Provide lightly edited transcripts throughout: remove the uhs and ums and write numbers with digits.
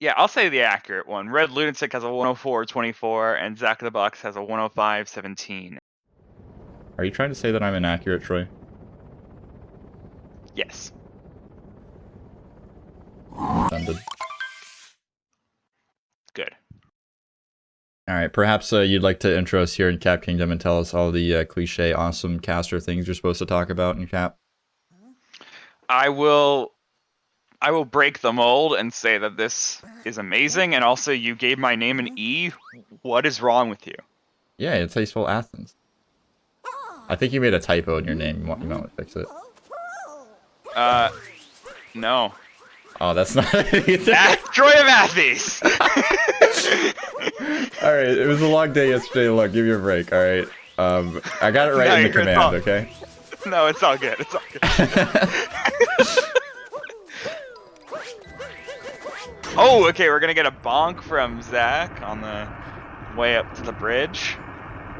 Yeah, I'll say the accurate one. Red Lunatic has a 104.24, and ZackInTheBoxx has a 105.17. Are you trying to say that I'm inaccurate, Troy? Yes. Offended. Good. All right, perhaps you'd like to intro us here in Cap Kingdom and tell us all the cliche, awesome caster things you're supposed to talk about in Cap. I will break the mold and say that this is amazing, and also you gave my name an E. What is wrong with you? Yeah, it's how you spell Athens. I think you made a typo in your name. You might want to fix it. No. Oh, that's not it either. Troy of Athens! Alright, it was a long day yesterday. Look, give me a break, alright? I got it right No, in the you're command, okay? No, it's all good. It's all good. Oh, okay, we're gonna get a bonk from Zach on the way up to the bridge.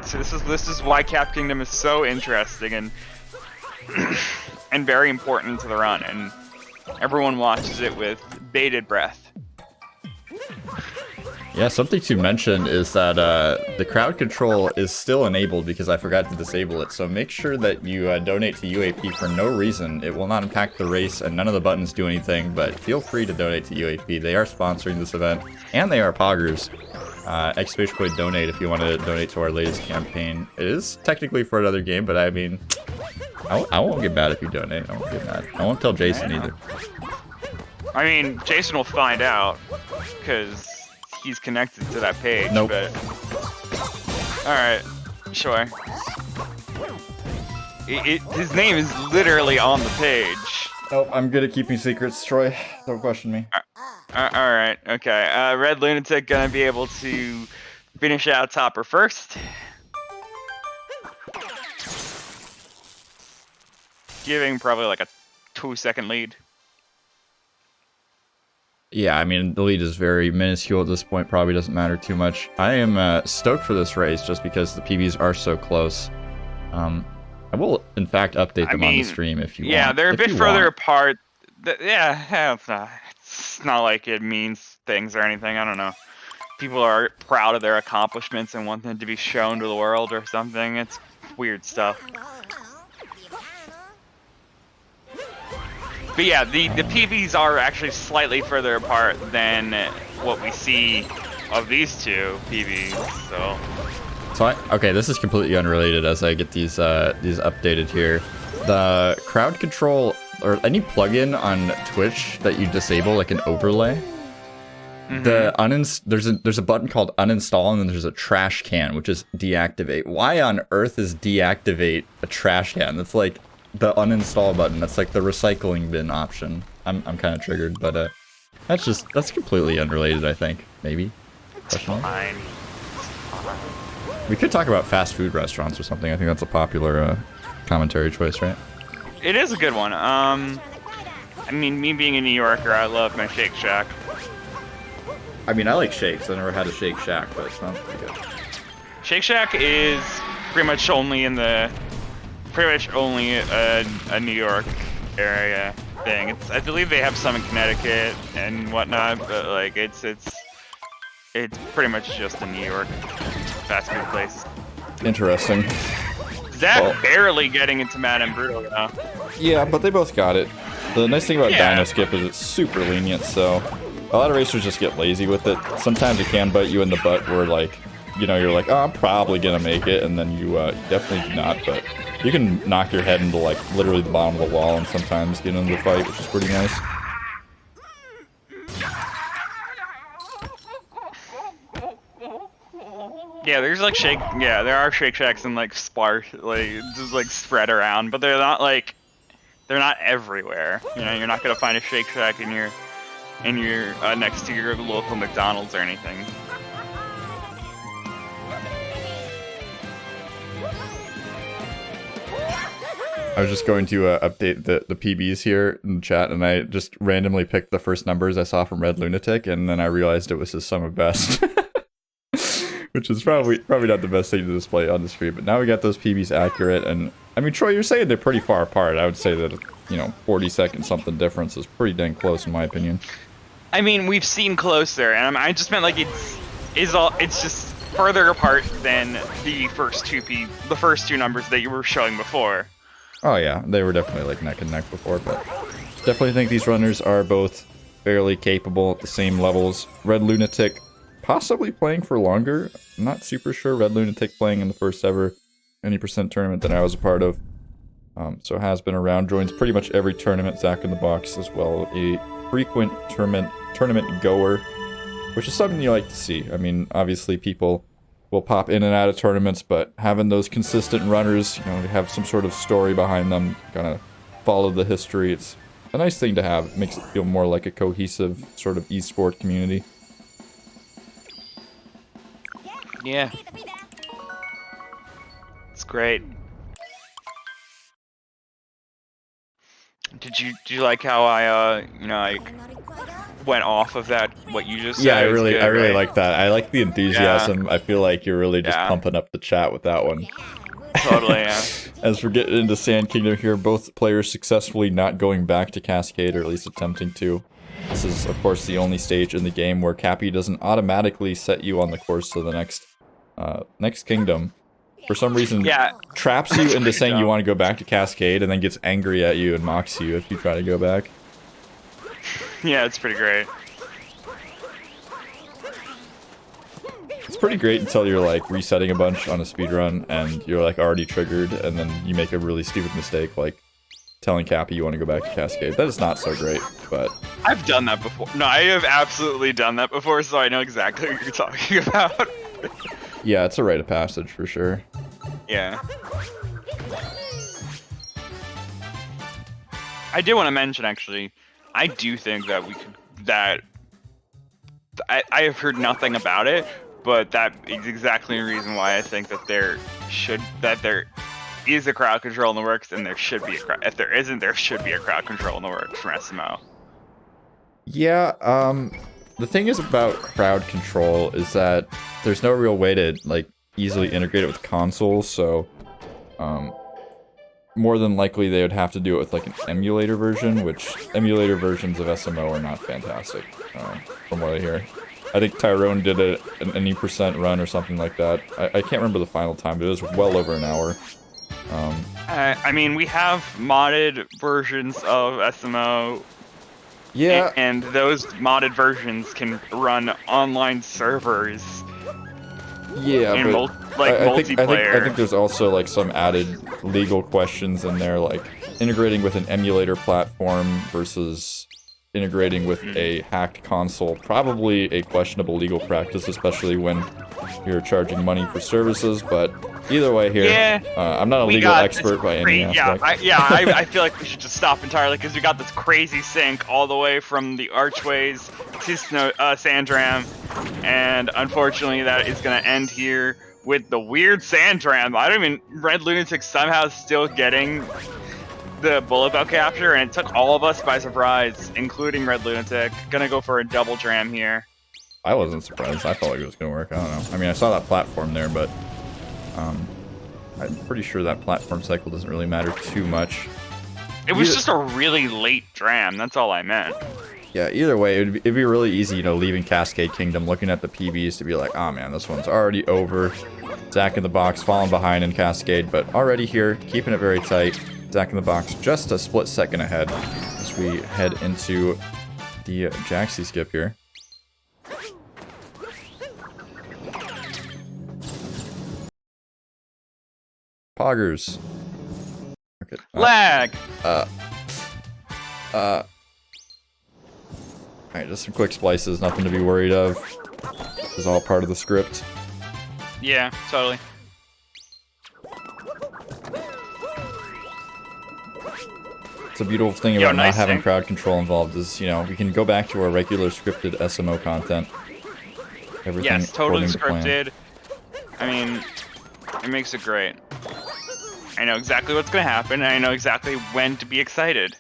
So this is why Cap Kingdom is so interesting and and very important to the run, and everyone watches it with bated breath. Yeah, something to mention is that the crowd control is still enabled because I forgot to disable it, so make sure that you donate to UAP for no reason. It will not impact the race, and none of the buttons do anything, but feel free to donate to UAP. They are sponsoring this event, and they are poggers. Exclamation point donate if you want to donate to our latest campaign. It is technically for another game, but I mean, I won't get mad if you donate. I won't get mad. I won't tell Jason either. I mean, Jason will find out, because he's connected to that page. Nope. But alright, sure. His name is literally on the page. Nope, I'm good at keeping secrets, Troy. Don't question me. Alright, okay. Red Lunatic gonna be able to finish out Topper first. Giving probably like a 2-second lead. Yeah, I mean, the lead is very minuscule at this point, probably doesn't matter too much. I am stoked for this race just because the PBs are so close. I will, in fact, update them on the stream if you want. Yeah, they're a bit further apart. Yeah, it's not like it means things or anything, I don't know. People are proud of their accomplishments and want them to be shown to the world or something. It's weird stuff. But yeah, the PBs are actually slightly further apart than what we see of these two PBs, so... Okay, this is completely unrelated as I get these updated here. The crowd control, or any plugin on Twitch that you disable, like an overlay, there's a button called uninstall, and then there's a trash can, which is deactivate. Why on earth is deactivate a trash can? That's like the uninstall button. That's like the recycling bin option. I'm kind of triggered, but that's completely unrelated, I think. Maybe. It's fine. We could talk about fast food restaurants or something. I think that's a popular commentary choice, right? It is a good one. I mean, me being a New Yorker, I love my Shake Shack. I mean, I like shakes. I never had a Shake Shack, but it sounds pretty good. Shake Shack is pretty much only a New York area thing. I believe they have some in Connecticut and whatnot, but like it's pretty much just a New York fast food place. Interesting. Zach barely getting into Mad and Brutal now. Yeah, but they both got it. The nice thing about Dino Skip is it's super lenient, so a lot of racers just get lazy with it. Sometimes it can bite you in the butt where, like, you know, you're like, oh, I'm probably gonna make it, and then you definitely do not, but you can knock your head into, like, literally the bottom of the wall and sometimes get into the fight, which is pretty nice. Yeah, there are Shake Shacks and like sparse, like just like spread around, but they're not everywhere. You know, you're not gonna find a Shake Shack in your next to your local McDonald's or anything. I was just going to update the PBs here in the chat, and I just randomly picked the first numbers I saw from Red Lunatic, and then I realized it was his sum of best. Which is probably not the best thing to display on the stream, but now we got those PBs accurate, and I mean, Troy, you're saying they're pretty far apart. I would say that, you know, 40-second something difference is pretty dang close in my opinion. I mean, we've seen closer, and I just meant like it's just further apart than the first two numbers that you were showing before. Oh yeah, they were definitely like neck and neck before, but definitely think these runners are both fairly capable at the same levels. Red Lunatic possibly playing for longer. I'm not super sure. Red Lunatic playing in the first ever any % tournament that I was a part of. So has been around, joins pretty much every tournament, ZackInTheBoxx as well. A frequent tournament goer, which is something you like to see. I mean, obviously people will pop in and out of tournaments, but having those consistent runners, you know, they have some sort of story behind them, kind of follow the history. It's a nice thing to have. It makes it feel more like a cohesive sort of esport community. Yeah. It's great. Did you like how I went off of that, what you just said? Yeah, I It was really good, like that. I like the enthusiasm. Yeah. I feel like you're really just Yeah. pumping up the chat with that one. Totally, yeah. As we're getting into Sand Kingdom here, both players successfully not going back to Cascade, or at least attempting to. This is, of course, the only stage in the game where Cappy doesn't automatically set you on the course to the next kingdom. For some reason, Yeah. traps you into saying you dumb. want to go back to Cascade, and then gets angry at you and mocks you if you try to go back. Yeah, it's pretty great. It's pretty great until you're like resetting a bunch on a speedrun and you're like already triggered, and then you make a really stupid mistake like telling Cappy you want to go back to Cascade. That is not so great, but I've done that before. No, I have absolutely done that before, so I know exactly what you're talking about. yeah, it's a rite of passage for sure. Yeah. I do want to mention, actually, I do think that I have heard nothing about it, but that is exactly the reason why I think that there is a crowd control in the works, and there should be if there isn't, there should be a crowd control in the works from SMO. Yeah, the thing is about crowd control is that there's no real way to like easily integrate it with consoles, so more than likely they would have to do it with like an emulator version, which emulator versions of SMO are not fantastic, from what I hear. I think Tyrone did an any % run or something like that. I can't remember the final time, but it was well over an hour. I mean, we have modded versions of SMO. Yeah, and those modded versions can run online servers. yeah, and but multiplayer. I think there's also like some added legal questions in there, like integrating with an emulator platform versus integrating with a hacked console. Probably a questionable legal practice, especially when you're charging money for services. But either way, here, I'm not a legal expert by any aspect. I feel like we should just stop entirely because we got this crazy sync all the way from the archways to Sandram, and unfortunately, that is going to end here with the weird Sandram. I don't even Red Lunatic somehow still getting the bullet bell capture, and it took all of us by surprise, including Red Lunatic. Gonna go for a double dram here. I wasn't surprised. I felt like it was gonna work. I don't know. I mean, I saw that platform there, but I'm pretty sure that platform cycle doesn't really matter too much. It was just a really late dram. That's all I meant. Yeah, either way, it'd be really easy, you know, leaving Cascade Kingdom, looking at the PBs to be like, oh man, this one's already over. ZackInTheBoxx falling behind in Cascade, but already here, keeping it very tight. ZackInTheBoxx just a split second ahead as we head into the Jaxie skip here. Poggers. Okay. Lag! Alright, just some quick splices, nothing to be worried of. This is all part of the script. Yeah, totally. It's a beautiful thing about nice not having thing. crowd control involved is, you know, we can go back to our regular scripted SMO content. Everything Yes, totally according to plan. scripted. I mean, it makes it great. I know exactly what's gonna happen, and I know exactly when to be excited.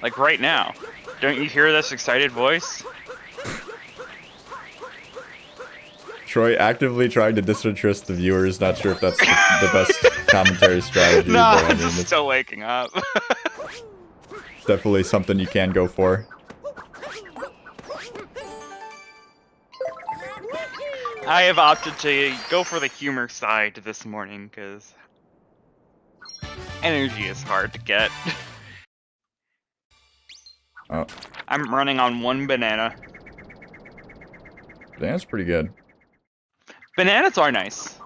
Like right now. Don't you hear this excited voice? Troy actively trying to disinterest the viewers, not sure if that's the best commentary strategy. No, but I I'm mean, just it's still waking up. definitely something you can go for. I have opted to go for the humor side this morning because energy is hard to get. Oh, I'm running on 1 banana. banana's pretty good. Bananas are nice.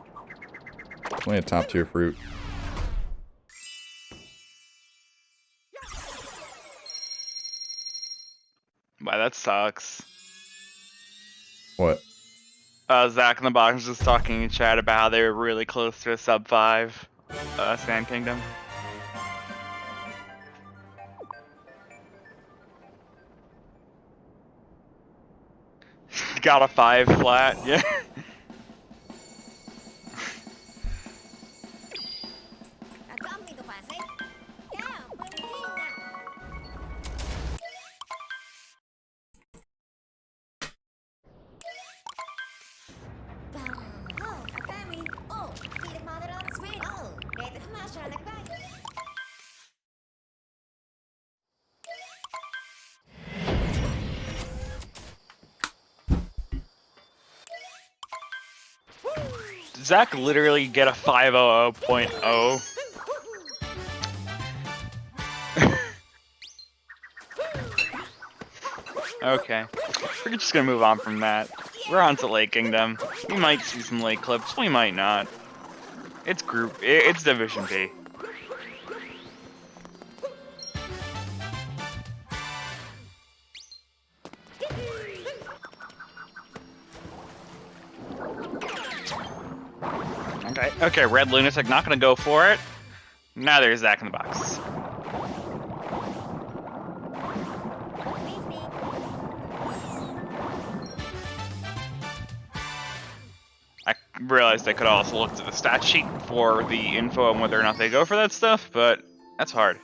Only a top tier fruit. Wow, that sucks. What? Zach in the box was just talking in chat about how they were really close to a sub 5 Sand Kingdom. Got a 5 flat, yeah. Zach literally get a 500.0. Okay, we're just gonna move on from that. We're on to Lake Kingdom. We might see some lake clips, we might not. It's it's Division B. Okay, Red Lunatic not gonna go for it. Now there's Zack in the box. I realized I could also look at the stat sheet for the info on whether or not they go for that stuff, but that's hard.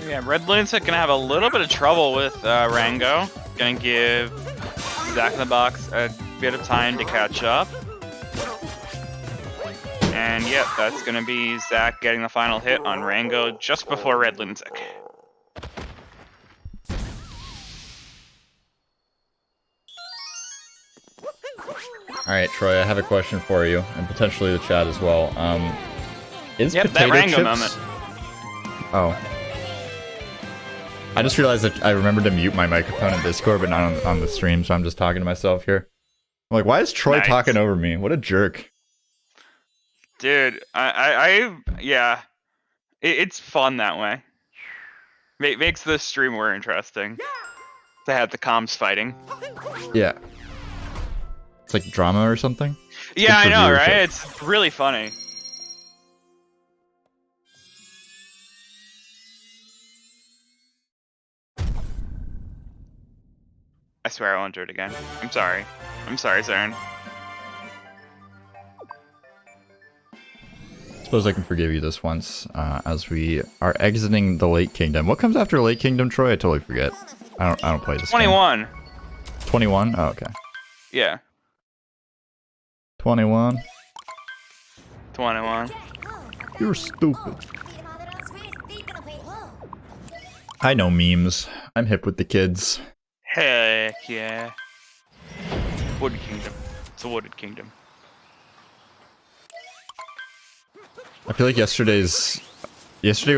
Yeah, Red Lunatic gonna have a little bit of trouble with Rango. Gonna give Zack in the box a bit of time to catch up. And yep, that's gonna be Zack getting the final hit on Rango just before Red Lunatic. Alright, Troy, I have a question for you, and potentially the chat as well. Is Yep, potato that Rango chips... moment. Oh. I just realized that I remembered to mute my microphone in Discord, but not on the stream, so I'm just talking to myself here. I'm like, why is Troy Nice. talking over me? What a jerk. Dude, yeah. It's fun that way. Makes the stream more interesting. To have the comms fighting. Yeah. It's like drama or something? Yeah, I Good for know, viewership. right? It's really funny. I swear I won't do it again. I'm sorry. I'm sorry, Zern. Suppose I can forgive you this once, as we are exiting the Lake Kingdom. What comes after Lake Kingdom, Troy? I totally forget. I don't play this 21. game. 21? Oh, okay. Yeah. 21? 21. You're stupid. I know memes. I'm hip with the kids. Heck yeah. Wooded Kingdom. It's a wooded kingdom. I feel like yesterday was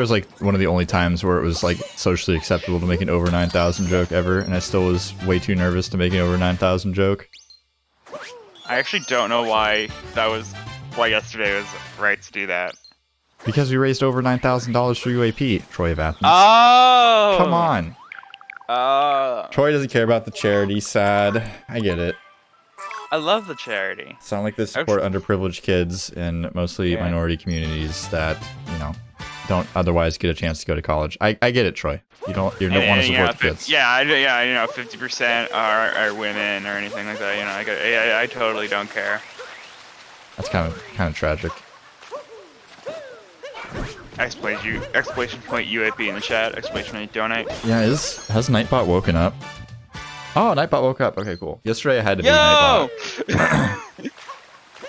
like one of the only times where it was like socially acceptable to make an over 9,000 joke ever, and I still was way too nervous to make an over 9,000 joke. I actually don't know why yesterday was right to do that. Because we raised over $9,000 for UAP, Troy of Athens. Oh! Come on. Oh. Troy doesn't care about the charity, sad. I get it. I love the charity. Sound like they support underprivileged kids in mostly minority communities that, you know, don't otherwise get a chance to go to college. I get it, Troy. You don't want to support the kids. Yeah, 50% are women or anything like that. I totally don't care. That's kind of tragic. Exclamation point UAP in the chat. Exclamation point donate. Yeah, has Nightbot woken up? Oh, Nightbot woke up. Okay, cool. Yesterday I had to be Nightbot.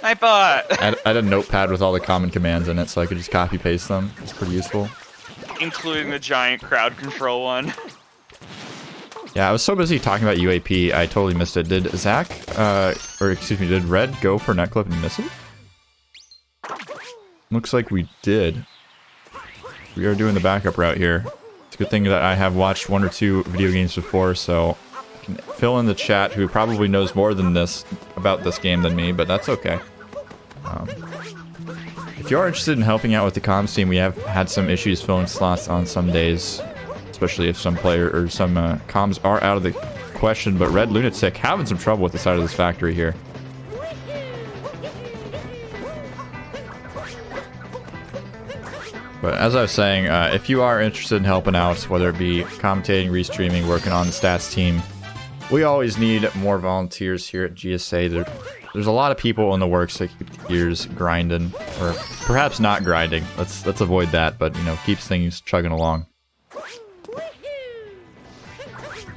Nightbot! I had a notepad with all the common commands in it, so I could just copy paste them. It's pretty useful. Including the giant crowd control one. Yeah, I was so busy talking about UAP, I totally missed it. Did Zach, did Red go for netclip and miss it? Looks like we did. We are doing the backup route here. It's a good thing that I have watched 1 or 2 video games before, so I can fill in the chat who probably knows more than this about this game than me, but that's okay. If you are interested in helping out with the comms team, we have had some issues filling slots on some days, especially if some player or some comms are out of the question, but Red Lunatic having some trouble with the side of this factory here. But as I was saying, if you are interested in helping out, whether it be commentating, restreaming, working on the stats team, we always need more volunteers here at GSA. There's a lot of people in the works that keep the gears grinding, or perhaps not grinding. Let's avoid that, but keeps things chugging along.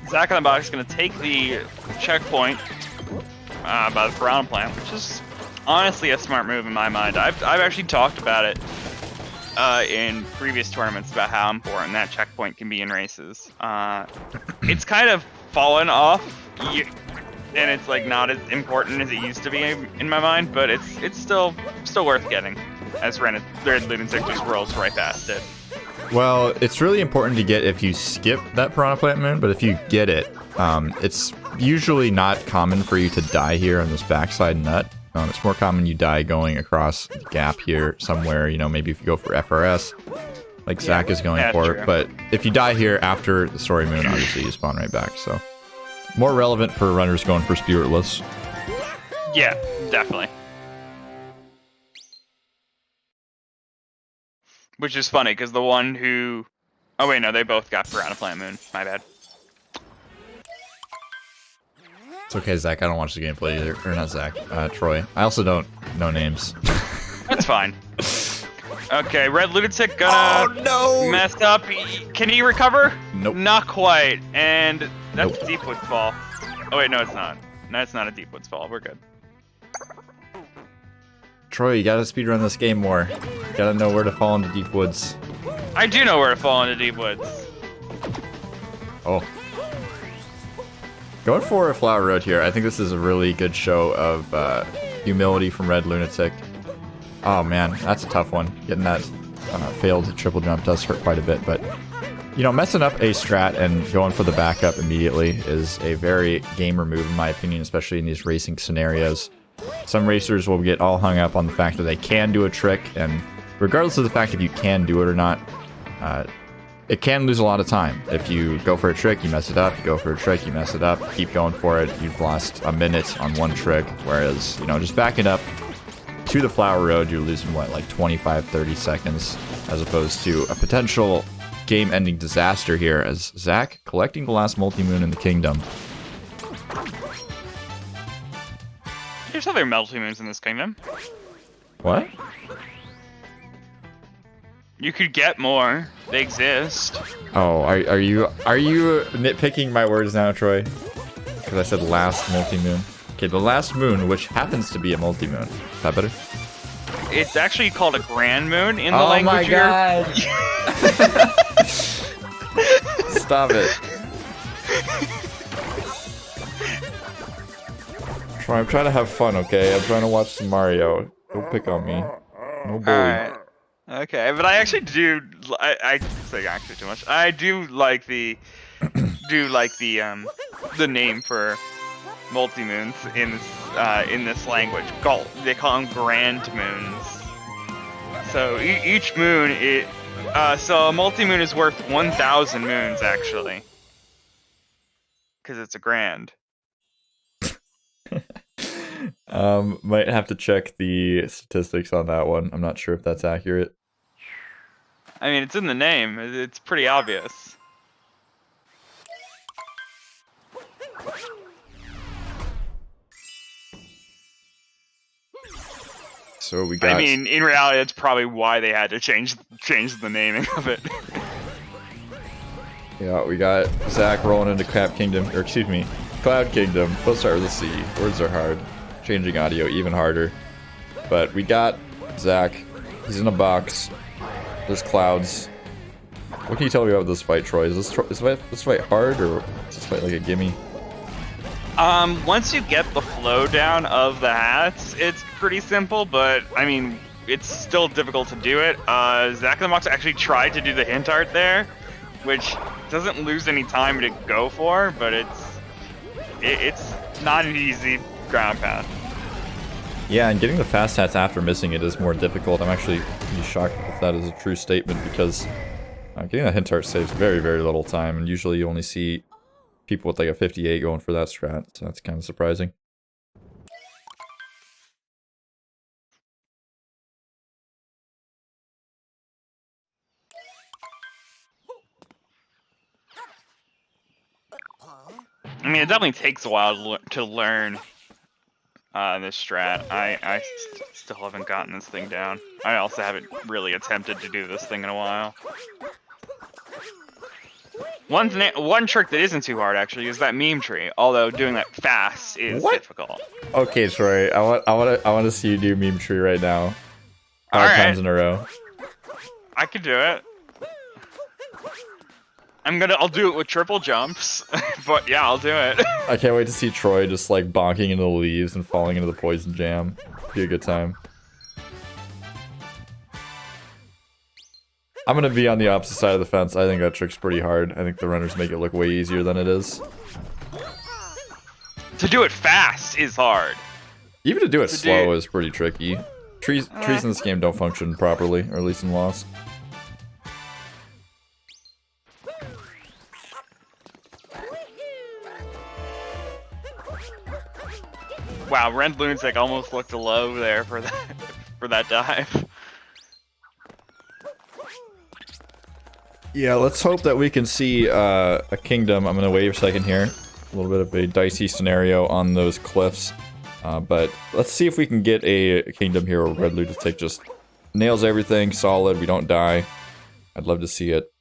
ZackInTheBoxx is going to take the checkpoint by the piranha plant, which is honestly a smart move in my mind. I've actually talked about it in previous tournaments about how important that checkpoint can be in races. It's kind of fallen off, and it's like not as important as it used to be in my mind, but it's still worth getting, as Red Lunatic just rolls right past it. Well, it's really important to get if you skip that piranha plant moon, but if you get it, it's usually not common for you to die here on this backside nut. It's more common you die going across the gap here somewhere, maybe if you go for FRS, like Zach is going for. True. But if you die here after the story moon, obviously you spawn right back, so. More relevant for runners going for spiritless. Yeah, definitely. Which is funny, because the one who... Oh wait, no, they both got Piranha Plant Moon. My bad. It's okay, Zach. I don't watch the gameplay either. Or not Zach. Troy. I also don't know names. That's fine. Okay, Red Lunatic gonna mess up. Can he recover? Nope. Not quite. And that's a Deepwood's fall. Oh wait, no, it's not. No, it's not a Deepwood's fall. We're good. Troy, you gotta speedrun this game more. You gotta know where to fall into deep woods. I do know where to fall into deep woods. Oh. Going for a Flower Road here. I think this is a really good show of humility from Red Lunatic. Oh man, that's a tough one. Getting that failed triple jump does hurt quite a bit, but messing up a strat and going for the backup immediately is a very gamer move in my opinion, especially in these racing scenarios. Some racers will get all hung up on the fact that they can do a trick, and regardless of the fact if you can do it or not, it can lose a lot of time. If you go for a trick, you mess it up. You go for a trick, you mess it up. Keep going for it. You've lost a minute on one trick, whereas, just backing up to the Flower Road, you're losing, what, like 25, 30 seconds, as opposed to a potential game-ending disaster here, as Zach collecting the last multi-moon in the kingdom. There's other multi-moons in this kingdom. What? You could get more. They exist. Oh, are you nitpicking my words now, Troy? Because I said last multi-moon. Okay, the last moon, which happens to be a multi-moon. Is that better? It's actually called a grand moon in the language. Oh my god! Stop it. Troy, I'm trying to have fun, okay? I'm trying to watch some Mario. Don't pick on me. No bully. Alright. Okay, but I actually do. I say actually too much. I do like the the name for multi-moons in this language. They call them grand moons. So each moon, so a multi-moon is worth 1,000 moons actually, because it's a grand. Might have to check the statistics on that one. I'm not sure if that's accurate. I mean, it's in the name. It's pretty obvious. So we got... I mean, in reality, that's probably why they had to change the naming of it. Yeah, we got Zach rolling into Crap Kingdom, or excuse me, Cloud Kingdom. Let's start with a C. Words are hard. Changing audio even harder. But we got Zach. He's in a box. There's clouds. What can you tell me about this fight, Troy? Is this fight hard, or is this fight like a gimme? Once you get the flow down of the hats, it's pretty simple, but, I mean, it's still difficult to do it. ZackInTheBoxx actually tried to do the hint art there, which doesn't lose any time to go for, but it's not an easy ground pound. Yeah, and getting the fast hats after missing it is more difficult. I'm actually pretty shocked if that is a true statement, because getting that hint art saves very, very little time, and usually you only see people with like a 58 going for that strat, so that's kind of surprising. I mean, it definitely takes a while to learn this strat. I still haven't gotten this thing down. I also haven't really attempted to do this thing in a while. One trick that isn't too hard actually is that meme tree. Although doing that fast is difficult. Okay, Troy, I want to see you do meme tree right now. 5 times in a row. I could do it. I'll do it with triple jumps, but yeah, I'll do it. I can't wait to see Troy just like bonking into the leaves and falling into the poison jam. Be a good time. I'm gonna be on the opposite side of the fence. I think that trick's pretty hard. I think the runners make it look way easier than it is. To do it fast is hard. Even to do it slow is pretty tricky. Trees in this game don't function properly, or at least in Lost. Wow, Red Lunatic almost looked low there for that dive. Yeah, let's hope that we can see a kingdom. I'm gonna wait a second here. A little bit of a dicey scenario on those cliffs. But let's see if we can get a kingdom here where Red Lunatic just nails everything solid, we don't die. I'd love to see it.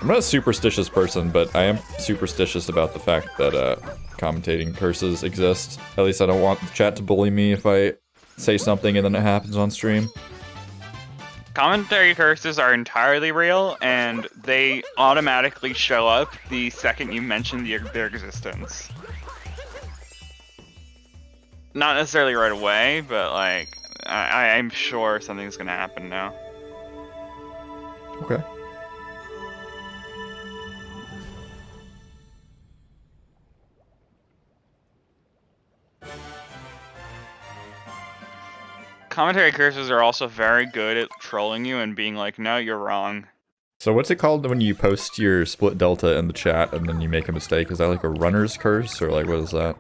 I'm not a superstitious person, but I am superstitious about the fact that commentating curses exist. At least I don't want the chat to bully me if I say something and then it happens on stream. Commentary curses are entirely real, and they automatically show up the second you mention their existence. Not necessarily right away, but like, I'm sure something's gonna happen now. Okay. Commentary curses are also very good at trolling you and being like, no, you're wrong. So what's it called when you post your split delta in the chat and then you make a mistake? Is that like a runner's curse, or like what is that?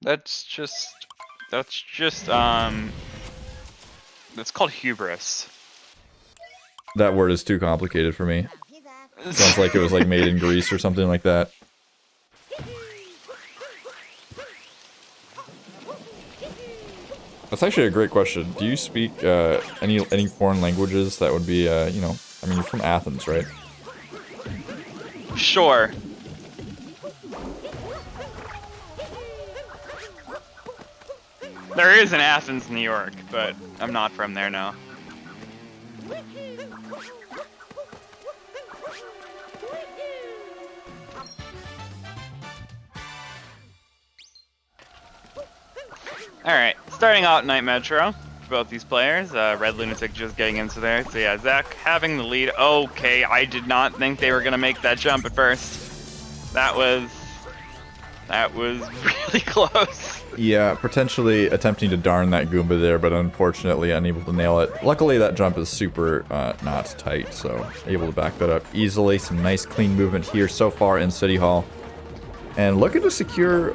That's called hubris. That word is too complicated for me. Sounds like it was like made in Greece or something like that. That's actually a great question. Do you speak any foreign languages that would be, you know, I mean, you're from Athens, right? Sure. There is an Athens, New York, but I'm not from there now. Alright, starting out Night Metro for both these players. Red Lunatic just getting into there. So yeah, Zach having the lead. Okay, I did not think they were going to make that jump at first. That was really close. Yeah, potentially attempting to darn that Goomba there, but unfortunately unable to nail it. Luckily that jump is super not tight, so able to back that up easily. Some nice clean movement here so far in City Hall. And looking to secure,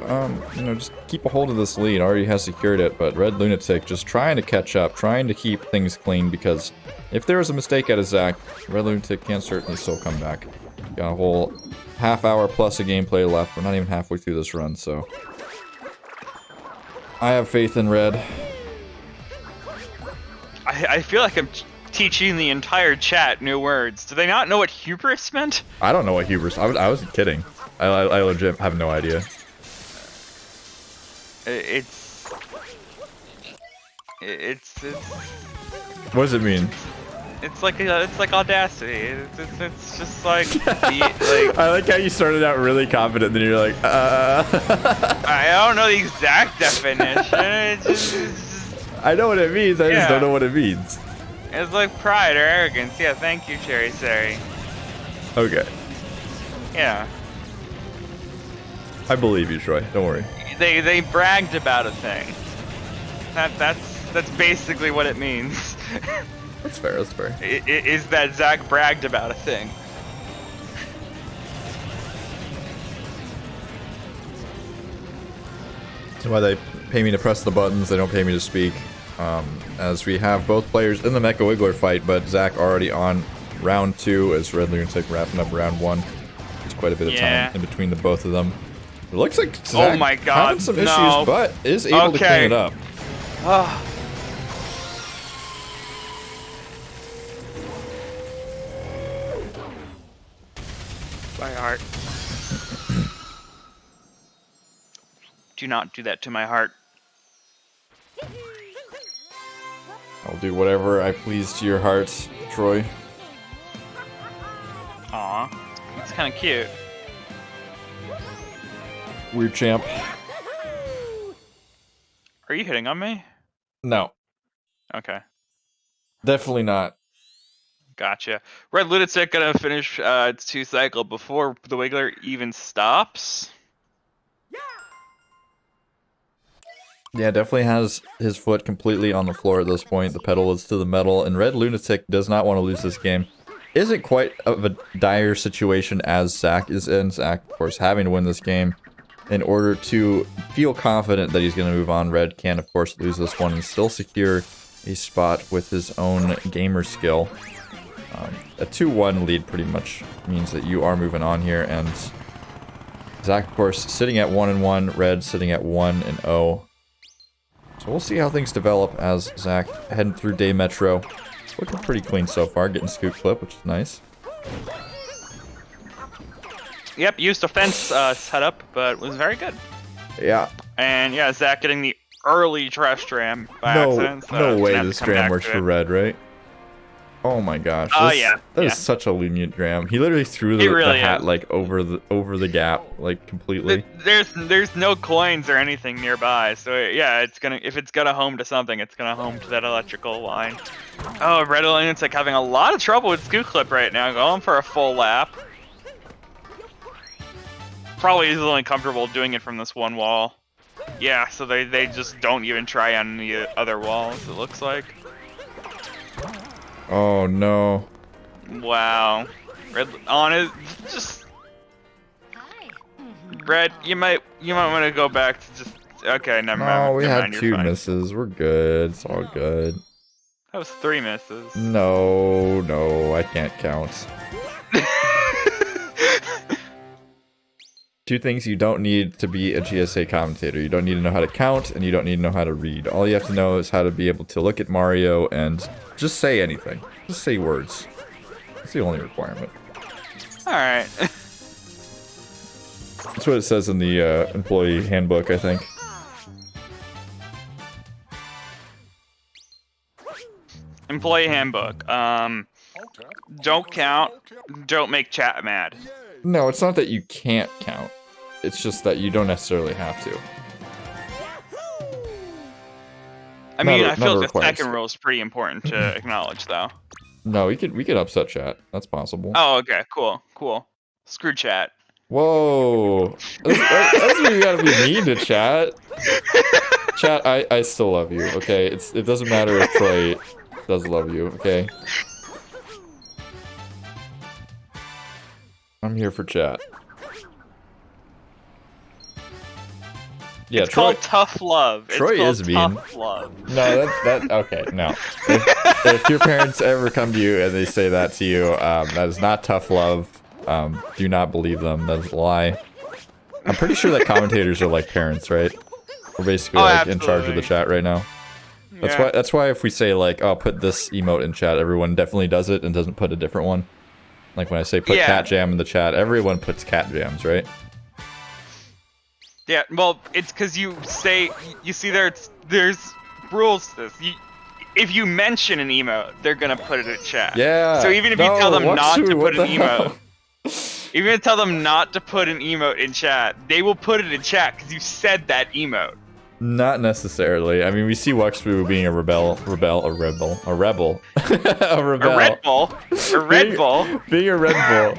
you know, just keep a hold of this lead. Already has secured it, but Red Lunatic just trying to catch up, trying to keep things clean, because if there is a mistake out of Zach, Red Lunatic can certainly still come back. Got a whole half hour plus of gameplay left. We're not even halfway through this run, so I have faith in Red. I feel like I'm teaching the entire chat new words. Do they not know what hubris meant? I don't know what hubris. I wasn't kidding. I legit have no idea. It's What does it mean? it's like Audacity. It's just like I like how you started out really confident, then you're like, I don't know the exact definition. It's just I know what it means. I just don't know what it means. it's like pride or arrogance. Yeah, thank you, Cherry Sari. Okay, Yeah. I believe you, Troy. Don't worry. They bragged about a thing. That's basically what it means. That's fair. That's fair. Is that Zach bragged about a thing? That's why they pay me to press the buttons. They don't pay me to speak. As we have both players in the Mecha Wiggler fight, but Zach already on round 2 as Red Lunatic wrapping up round 1. There's quite a bit of time in between the both of them. It looks like Zach Oh my God, having some issues, but is able to clean it up. My heart. Do not do that to my heart. I'll do whatever I please to your heart, Troy. Aw, it's kind of cute. Weird champ. Are you hitting on me? No, Okay, definitely not. gotcha. Red Lunatic gonna finish its 2 cycle before the Wiggler even stops. Yeah, definitely has his foot completely on the floor at this point. The pedal is to the metal, and Red Lunatic does not want to lose this game. Isn't quite of a dire situation as Zach is in. Zach, of course, having to win this game in order to feel confident that he's going to move on. Red can, of course, lose this one and still secure a spot with his own gamer skill. A 2-1 lead pretty much means that you are moving on here, and Zach, of course, sitting at 1-1, Red sitting at 1-0. So we'll see how things develop as Zach heading through Day Metro. Looking pretty clean so far, getting scoop clip, which is nice. Yep, used a fence setup, but was very good. Yeah. And yeah, Zach getting the early trash ram by accident. So no way gonna have this to come dram back works to for it. Red, right? Oh my gosh. Oh, this- yeah, That yeah. is such a lenient dram. He literally threw He the really hat is. like over the gap, like completely. There's no coins or anything nearby, so yeah, if it's gonna home to something, it's gonna home to that electrical line. Oh, Red Alliance like having a lot of trouble with Scoot Clip right now, going for a full lap. Probably is only comfortable doing it from this one wall. Yeah, so they just don't even try on the other walls, it looks like. Oh no. Wow. Red on it just Red, you might want to go back to just okay, never mind. No, we never had mind, you're 2 fine. misses. We're good. It's all good. That was 3 misses. No, I can't count. 2 things you don't need to be a GSA commentator. You don't need to know how to count, and you don't need to know how to read. All you have to know is how to be able to look at Mario and just say anything. Just say words. That's the only requirement. Alright. That's what it says in the employee handbook, I think. Employee handbook. Don't count. Don't make chat mad. No, it's not that you can't count. It's just that you don't necessarily have to. I mean, Not I feel a like the requirement. second rule is pretty important to acknowledge, though. No, we could upset chat. That's possible. Oh, okay, cool. Screw chat. Whoa. That's what you gotta be mean to chat. Chat, I still love you, okay? It doesn't matter if Troy does love you, okay? I'm here for chat. Yeah, It's Troy, called tough love. Troy it's is called mean. tough love. No, that okay. No, if your parents ever come to you and they say that to you, that is not tough love. Do not believe them. That is a lie. I'm pretty sure that commentators are like parents, right? We're basically like in charge of the Absolutely. chat right now. Yeah. That's why if we say like, oh, put this emote in chat, everyone definitely does it and doesn't put a different one. Like when I say put cat jam in the chat, everyone puts cat jams, right? Yeah, well, it's because you say, you see there's rules to this. If you mention an emote, they're gonna put it in chat. Yeah. So even if you tell them not to put an hell? emote, even if you tell them not to put an emote in chat, they will put it in chat because you said that emote. Not necessarily. I mean, we see Wuxfu being a rebel, a rebel, a rebel. A Red Bull. A Red Bull. Being a Red Bull.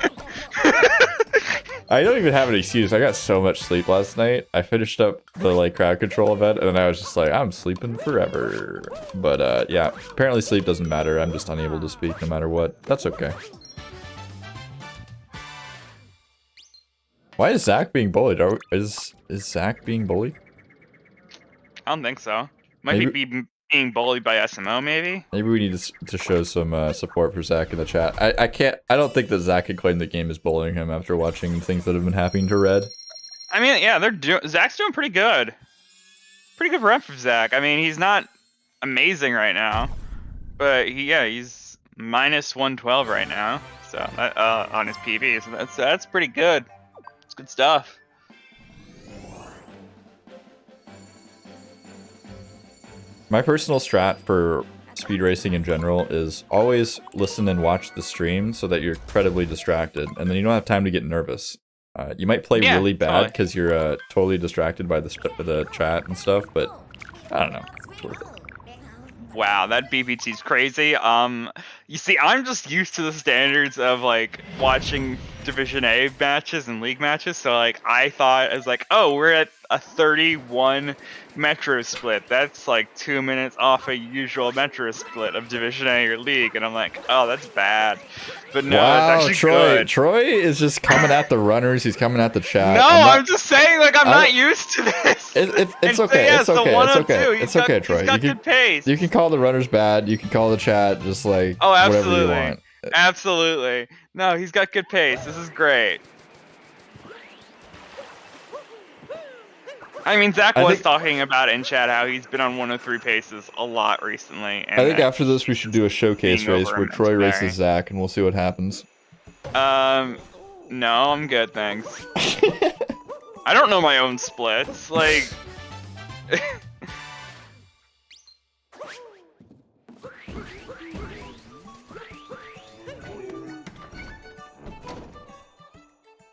I don't even have an excuse. I got so much sleep last night. I finished up the like crowd control event, and then I was just like, I'm sleeping forever. But yeah, apparently sleep doesn't matter. I'm just unable to speak no matter what. That's okay. Why is Zach being bullied? Is Zach being bullied? I don't think so. Might be being bullied by SMO, maybe? Maybe we need to show some support for Zach in the chat. I don't think that Zach can claim the game is bullying him after watching things that have been happening to Red. I mean, yeah, Zach's doing pretty good. Pretty good rep for Zach. I mean, he's not amazing right now, but he's minus 112 right now. So on his PB, so that's pretty good. It's good stuff. My personal strat for speed racing in general is always listen and watch the stream so that you're incredibly distracted, and then you don't have time to get nervous. You might play really bad because you're totally distracted by the chat and stuff, but I don't know. It's worth it. Wow, that BBT's crazy. You see, I'm just used to the standards of like watching Division A matches and league matches, so like I thought as like, oh, we're at a 31 metro split. That's like 2 minutes off a usual metro split of Division A or league, and I'm like, oh, that's bad. But no, wow, it's actually good. Troy is just coming at the runners. He's coming at the chat. No, I'm just saying, like, I'm not used to this. It's okay. It's okay. It's okay. It's okay, Troy. He's got good pace. You can call the runners bad. You can call the chat just like whatever you want. Absolutely. No, he's got good pace. This is great. I mean, Zach was talking about it in chat how he's been on 103 paces a lot recently. And I think after this we should do a showcase race where Troy races Zach, and we'll see what happens. No, I'm good, thanks. I don't know my own splits. Like,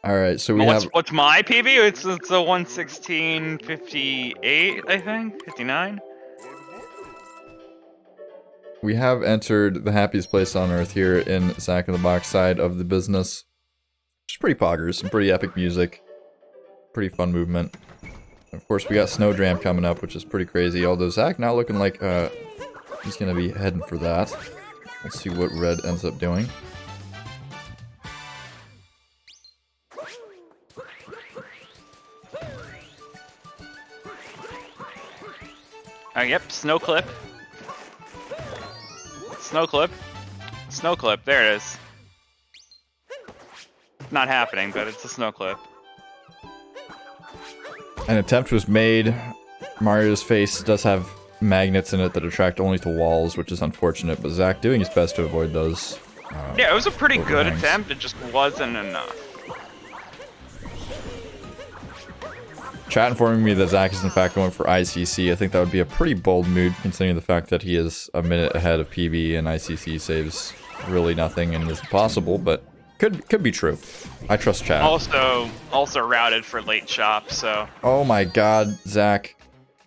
all right, so we have. What's my PB? It's a 116.58, I think, 59. We have entered the happiest place on earth here in ZackInTheBoxx side of the business. It's pretty poggers, some pretty epic music, pretty fun movement. Of course, we got Snowdram coming up, which is pretty crazy. Although Zach now looking like he's gonna be heading for that. Let's see what Red ends up doing. Yep, snow clip. Snow clip. Snow clip, there it is. Not happening, but it's a snow clip. An attempt was made. Mario's face does have magnets in it that attract only to walls, which is unfortunate, but Zach doing his best to avoid those. Yeah, it was a pretty good attempt, it just wasn't enough. Chat informing me that Zach is in fact going for ICC. I think that would be a pretty bold move considering the fact that he is a minute ahead of PB and ICC saves really nothing and is impossible, but could be true. I trust chat. Also routed for late shop, so. Oh my god, Zach.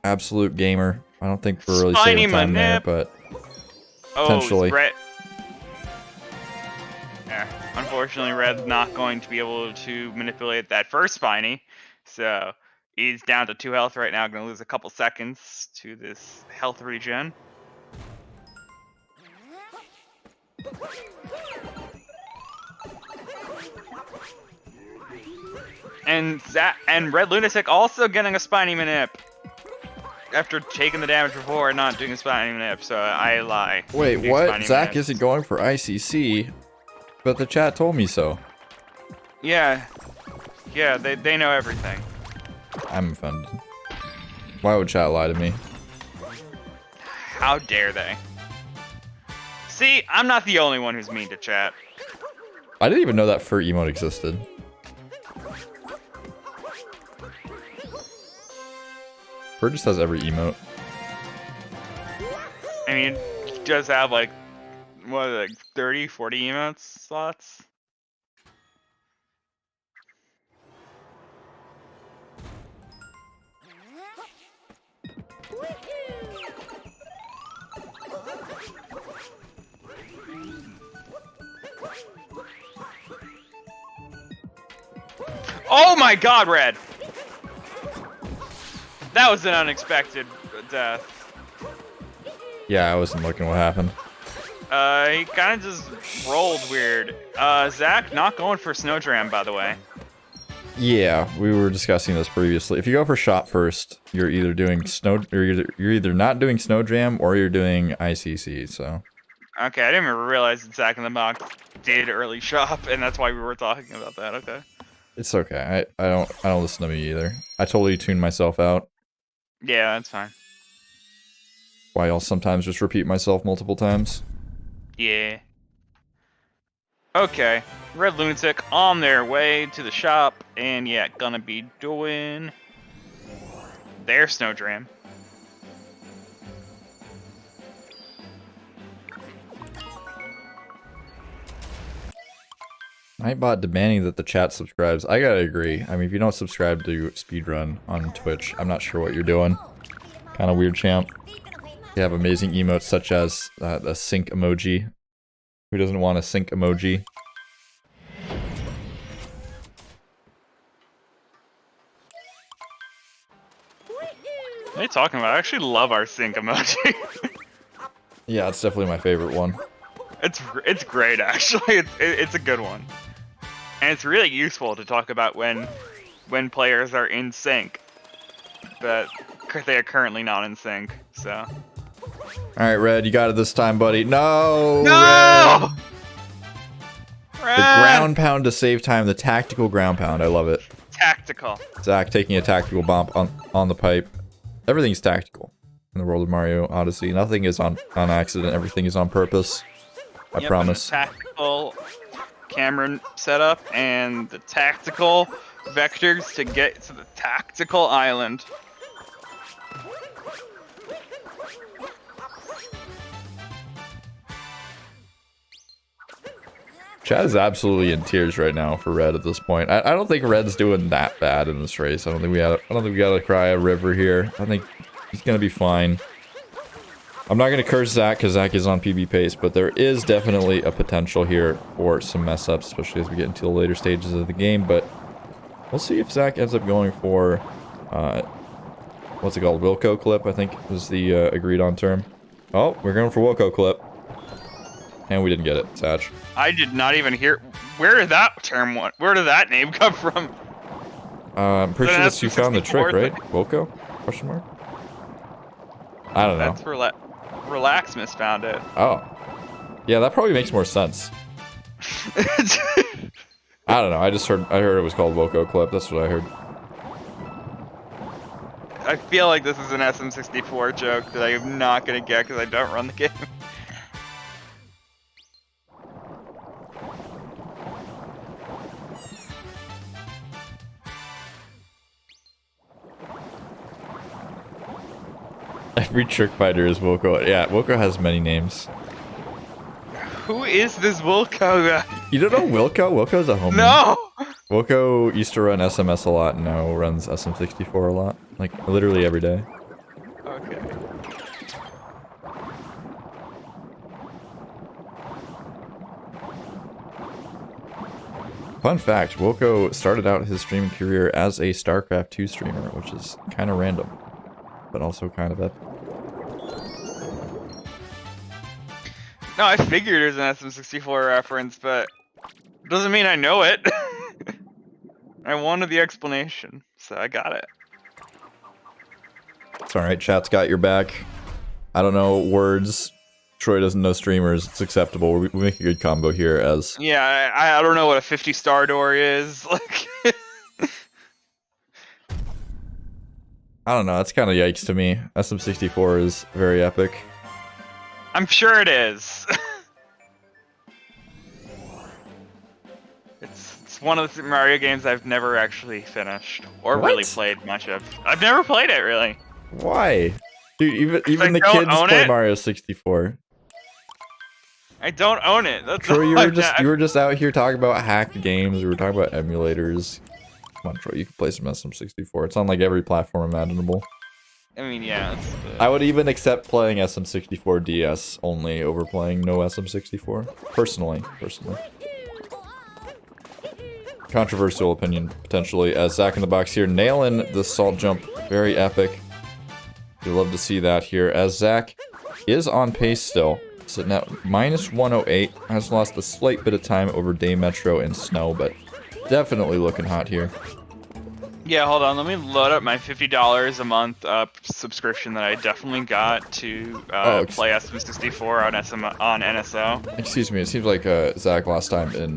Absolute gamer. I don't think we're really saving time there, but potentially. Yeah, unfortunately Red's not going to be able to manipulate that first Spiny, so he's down to 2 health right now, gonna lose a couple seconds to this health regen. And Red Lunatic also getting a spiny manip after taking the damage before and not doing a spiny manip. So I lie. Wait, Doing what? spiny Zach manips. isn't going for ICC, but the chat told me so. Yeah. Yeah, they know everything. I'm offended. Why would chat lie to me? How dare they? See, I'm not the only one who's mean to chat. I didn't even know that fur emote existed. Fur just has every emote. I mean, it does have like, what, like 30, 40 emotes slots? Oh my god, Red! That was an unexpected death. Yeah, I wasn't looking what happened. He kind of just rolled weird. Zach, not going for Snowdram, by the way. Yeah, we were discussing this previously. If you go for shot first, you're either doing you're either not doing Snowdram or you're doing ICC. So. Okay, I didn't even realize that ZackInTheBoxx did early shop, and that's why we were talking about that. Okay. It's okay. I don't listen to me either. I totally tune myself out. Yeah, that's fine. Why I'll sometimes just repeat myself multiple times. Yeah. Okay, Red Lunatic on their way to the shop, and yeah, gonna be doing their Snowdram. Nightbot demanding that the chat subscribes. I gotta agree. I mean, if you don't subscribe to Speedrun on Twitch, I'm not sure what you're doing. Kind of weird, champ. You have amazing emotes such as the sync emoji. Who doesn't want a sync emoji? What are you talking about? I actually love our sync emoji. Yeah, it's definitely my favorite one. It's great, actually. It's a good one, and it's really useful to talk about when players are in sync, but they are currently not in sync. So. All right, Red, you got it this time, buddy. No. No. Red! The ground pound to save time. The tactical ground pound. I love it. Tactical. Zach taking a tactical bump on the pipe. Everything's tactical in the world of Mario Odyssey. Nothing is on accident. Everything is on purpose. I promise. And the tactical camera setup and the tactical vectors to get to the tactical island. Chad is absolutely in tears right now for Red at this point. I don't think Red's doing that bad in this race. I don't think we gotta cry a river here. I think he's gonna be fine. I'm not gonna curse Zach because Zach is on PB pace, but there is definitely a potential here for some mess ups, especially as we get into the later stages of the game. But we'll see if Zach ends up going for what's it called? Wilco clip, I think was the agreed on term. Oh, we're going for Wilco clip. And we didn't get it, Satch. I did not even hear. Where did that term? Where did that name come from? I'm pretty sure that's you found the trick, right? Wilco? Question mark? I don't know. That's Relaxmas found it. Oh. Yeah, that probably makes more sense. I don't know. I heard it was called Wilco clip. That's what I heard. I feel like this is an SM64 joke that I'm not gonna get because I don't run the game. Every trick fighter is Wilco. Yeah, Wilco has many names. Who is this Wilco guy? You don't know Wilco? Wilco's a homie. No! Wilco used to run SMS a lot and now runs SM64 a lot. Like, literally every day. Okay. Fun fact, Wilco started out his streaming career as a StarCraft 2 streamer, which is kind of random, but also kind of epic. No, I figured it was an SM64 reference, but it doesn't mean I know it. I wanted the explanation, so I got it. It's alright, chat's got your back. I don't know words. Troy doesn't know streamers. It's acceptable. We make a good combo here as... Yeah, I don't know what a 50-star door is. Like, I don't know, that's kind of yikes to me. SM64 is very epic. I'm sure it is. It's one of the Mario games I've never actually finished or really played much of. I've never played it really. Why? Dude, even the kids play Mario 64. I don't own it. That's Troy, you were just out here talking about hacked games. We were talking about emulators. Come on, Troy, you can play some SM64. It's on like every platform imaginable. I mean, yeah. I would even accept playing SM64 DS only over playing no SM64. Personally. Controversial opinion, potentially, as ZackInTheBoxx here nailing the salt jump. Very epic. You'd love to see that here, as Zach is on pace still. Sitting at -108. Has lost a slight bit of time over Day Metro and Snow, but definitely looking hot here. Yeah, hold on. Let me load up my $50 a month subscription that I definitely got to play SM64 on NSO. Excuse me. It seems like Zach last time in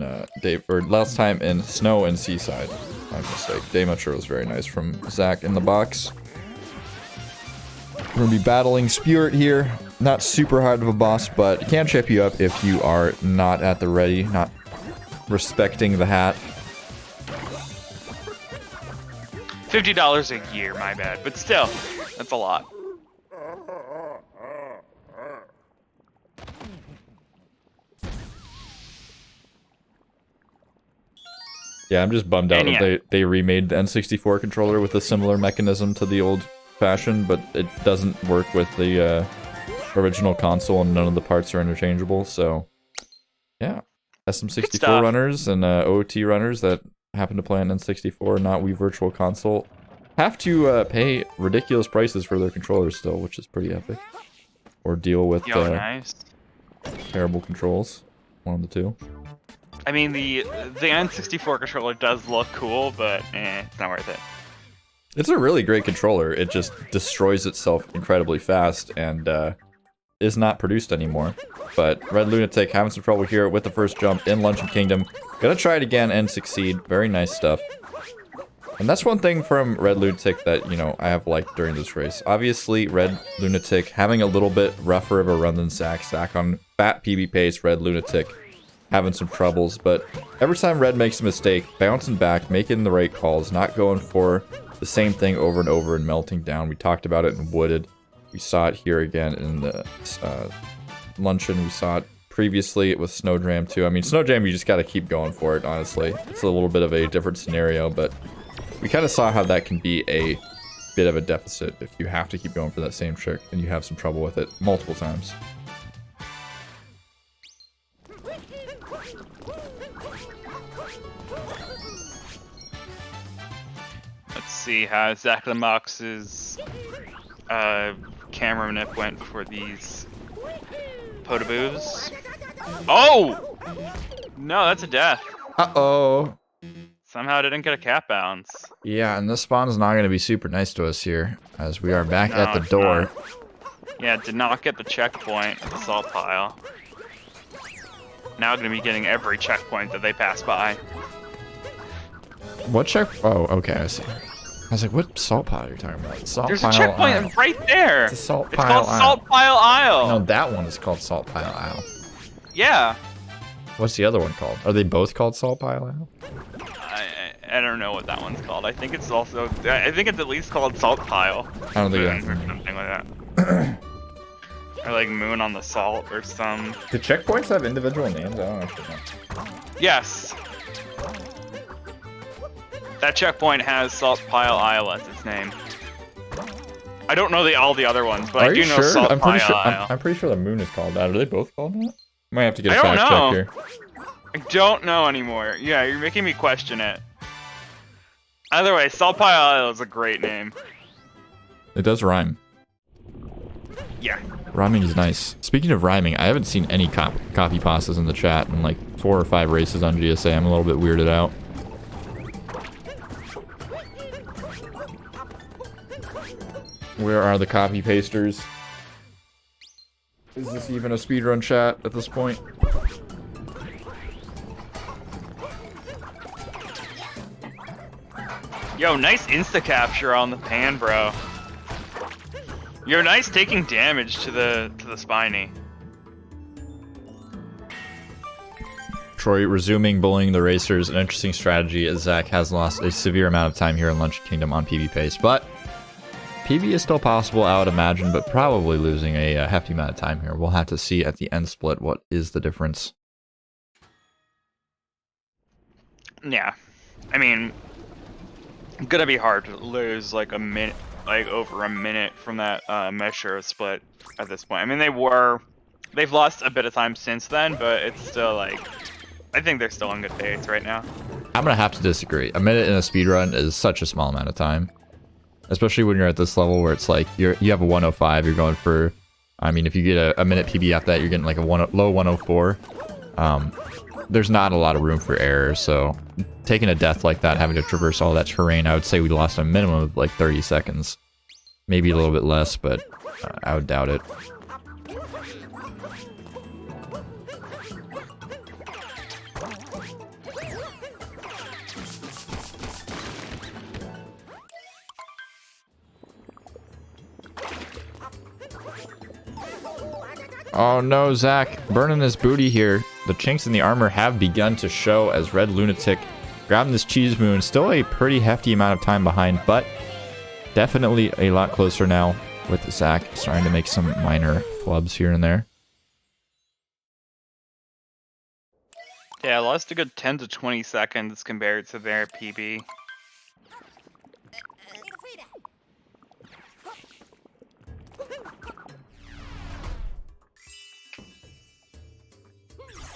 last time in Snow and Seaside. My mistake. Day Metro was very nice from ZackInTheBoxx. We're gonna be battling Spirit here. Not super hard of a boss, but it can trip you up if you are not at the ready, not respecting the hat. $50 a year, my bad, but still, that's a lot. Yeah, I'm just bummed out that they remade the N64 controller with a similar mechanism to the old fashion, but it doesn't work with the original console, and none of the parts are interchangeable. So, yeah, SM64 runners and OT runners that happen to play on N64, not Wii Virtual Console, have to pay ridiculous prices for their controllers still, which is pretty epic. Or deal with terrible controls. One of the two. I mean, the N64 controller does look cool, but it's not worth it. It's a really great controller. It just destroys itself incredibly fast and is not produced anymore. But Red Lunatic having some trouble here with the first jump in Luncheon Kingdom. Gonna try it again and succeed. Very nice stuff. And that's one thing from Red Lunatic that, you know, I have liked during this race. Obviously, Red Lunatic having a little bit rougher of a run than Zack. Zack on fat PB pace, Red Lunatic having some troubles. But every time Red makes a mistake, bouncing back, making the right calls, not going for the same thing over and over and melting down. We talked about it in Wooded. We saw it here again in the Luncheon. We saw it previously with Snowdram too. I mean, Snowdram, you just got to keep going for it, honestly. It's a little bit of a different scenario, but we kind of saw how that can be a bit of a deficit if you have to keep going for that same trick and you have some trouble with it multiple times. Let's see how ZackInTheBoxx's camera nip went for these Potaboos. Oh! No, that's a death. Uh-oh. Somehow didn't get a cap bounce. Yeah, and this spawn's not going to be super nice to us here, as we are back at the door. Not. Yeah, did not get the checkpoint at the salt pile. Now going to be getting every checkpoint that they pass by. What check? Oh, okay, I see. I was like, what salt pile are you talking about? Salt There's pile a checkpoint aisle. right there. It's a salt It's pile called Salt Pile Aisle. No, that one is called Salt Pile Aisle. Yeah. What's the other one called? Are they both called Salt Pile Aisle? I don't know what that one's called. I think it's also, I think it's at least called Salt Pile. I don't think Moon or something like that. Or like Moon on the Salt or some. Do checkpoints have individual names? I don't actually know. Yes. That checkpoint has Salt Pile Isle as its name. I don't know all the other ones, but I do know Salt Pile Isle. I'm pretty sure the Moon is called that. Are they both called that? Might have to get a fact check here. I don't know anymore. Yeah, you're making me question it. Either way, Salt Pile Isle is a great name. It does rhyme. Yeah. Rhyming is nice. Speaking of rhyming, I haven't seen any copy pastas in the chat in like 4 or 5 races on GSA. I'm a little bit weirded out. Where are the copy pasters? Is this even a speedrun chat at this point? Yo, nice insta capture on the pan, bro. You're nice taking damage to the spiny. Troy resuming bullying the racers, an interesting strategy as Zach has lost a severe amount of time here in Lunch Kingdom on PB pace, but PB is still possible, I would imagine, but probably losing a hefty amount of time here. We'll have to see at the end split what is the difference. Yeah, I mean, gonna be hard to lose like a minute, like over a minute from that measure split at this point. I mean, they've lost a bit of time since then, but it's still like, I think they're still on good pace right now. I'm gonna have to disagree. A minute in a speedrun is such a small amount of time. Especially when you're at this level where it's like you have a 105, you're going for, I mean, if you get a minute PB after that, you're getting like a low 104. There's not a lot of room for error, so taking a death like that, having to traverse all that terrain, I would say we lost a minimum of like 30 seconds. Maybe a little bit less, but I would doubt it. Oh no, Zach, burning his booty here. The chinks in the armor have begun to show as Red Lunatic grabbing this cheese moon. Still a pretty hefty amount of time behind, but definitely a lot closer now with Zach starting to make some minor flubs here and there. Yeah, lost a good 10 to 20 seconds compared to their PB.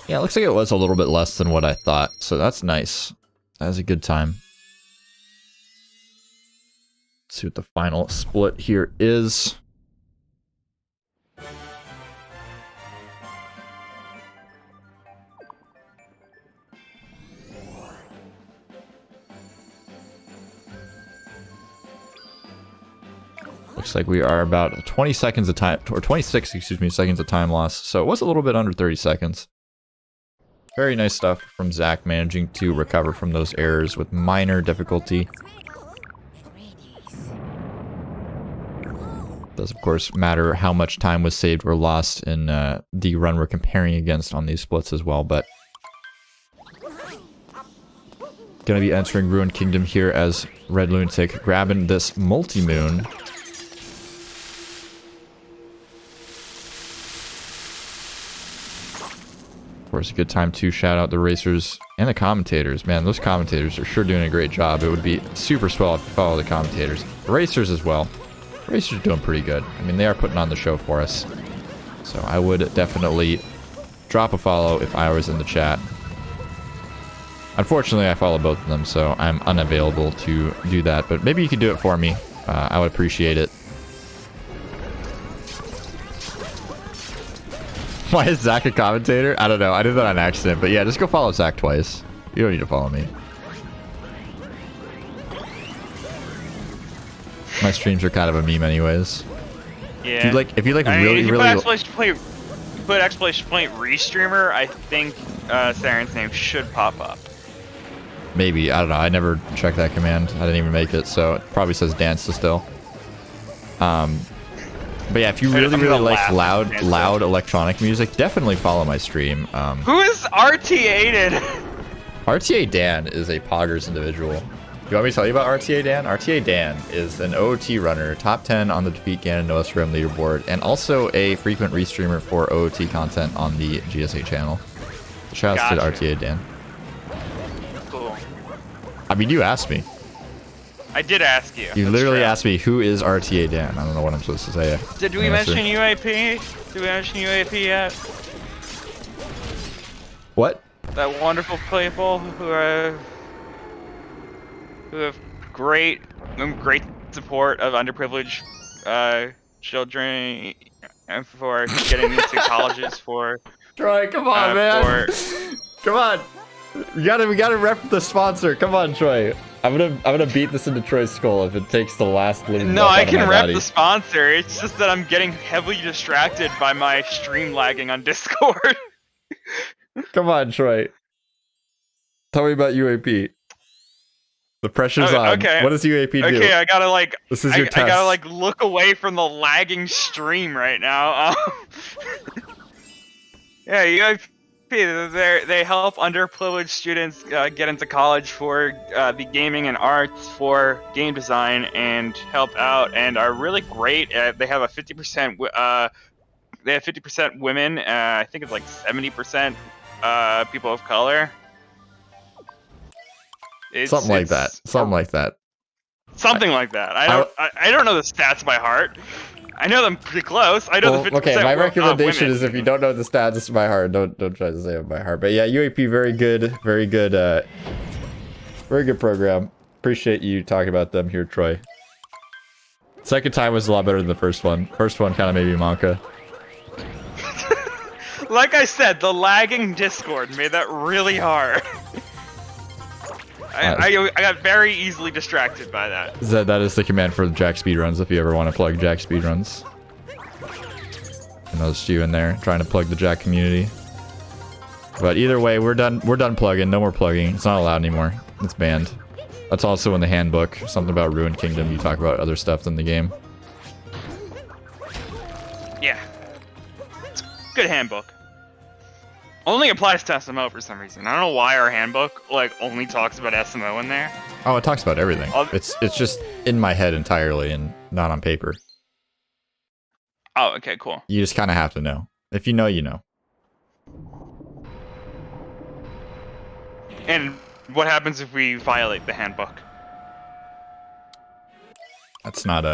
Yeah, it looks like it was a little bit less than what I thought, so that's nice. That was a good time. Let's see what the final split here is. Looks like we are about 20 seconds of time, or 26, excuse me, seconds of time loss. So it was a little bit under 30 seconds. Very nice stuff from Zach, managing to recover from those errors with minor difficulty. Does, of course, matter how much time was saved or lost in the run we're comparing against on these splits as well, but gonna be entering Ruined Kingdom here as Red Lunatic grabbing this multi-moon. Of course, a good time to shout out the racers and the commentators. Man, those commentators are sure doing a great job. It would be super swell if you follow the commentators. The racers as well. The racers are doing pretty good. I mean, they are putting on the show for us. So I would definitely drop a follow if I was in the chat. Unfortunately, I follow both of them, so I'm unavailable to do that. But maybe you could do it for me. I would appreciate it. Why is Zach a commentator? I don't know. I did that on accident. But yeah, just go follow Zach twice. You don't need to follow me. My streams are kind of a meme anyways. Yeah. If you really put exclamation point restreamer, I think Saren's name should pop up. Maybe. I don't know. I never checked that command. I didn't even make it, so it probably says dance still. But yeah, if you really like loud electronic music, definitely follow my stream. Who is RTA-ed? RTA Dan is a poggers individual. You want me to tell you about RTA Dan? RTA Dan is an OOT runner, top 10 on the Defeat Ganon No SRAM leaderboard, and also a frequent restreamer for OOT content on the GSA channel. Shout out to RTA Dan. Cool. I mean, you asked me. I did ask you. You literally asked me, who is RTA Dan? I don't know what I'm supposed to say. Did we mention UAP? Did we mention UAP yet? What? That wonderful people who have great support of underprivileged children and for getting into colleges for. Troy, come on, man. Come on. We gotta rep the sponsor. Come on, Troy. I'm gonna beat this into Troy's skull if it takes the last living No, breath I out of can my rep body. the sponsor. It's just that I'm getting heavily distracted by my stream lagging on Discord. Come on, Troy. Tell me about UAP. The pressure's on. Okay. What does UAP do? Okay, I gotta like. This is I your gotta test. like look away from the lagging stream right now. Yeah, UAP. They help underprivileged students get into college for the gaming and arts, for game design, and help out, and are really great. They have a 50%. They have 50% women. I think it's like 70% people of color. Something like that. Something like that. Something like that. I don't know the stats by heart. I know them pretty close. I know the 50%. Okay, my recommendation women. is if you don't know the stats by heart, don't try to say it by heart. But yeah, UAP, very good program. Appreciate you talking about them here, Troy. Second time was a lot better than the first one. First one kind of made me Monka. Like I said, the lagging Discord made that really hard. I got very easily distracted by that. That is the command for Jack Speedruns if you ever want to plug Jack Speedruns. And those you in there trying to plug the Jack community. But either way, we're done plugging. No more plugging. It's not allowed anymore. It's banned. That's also in the handbook. Something about Ruined Kingdom. You talk about other stuff in the game. Yeah. It's a good handbook. Only applies to SMO for some reason. I don't know why our handbook like only talks about SMO in there. Oh, it talks about everything. It's just in my head entirely and not on paper. Oh, okay, cool. You just kind of have to know. If you know, you know. And what happens if we violate the handbook? That's not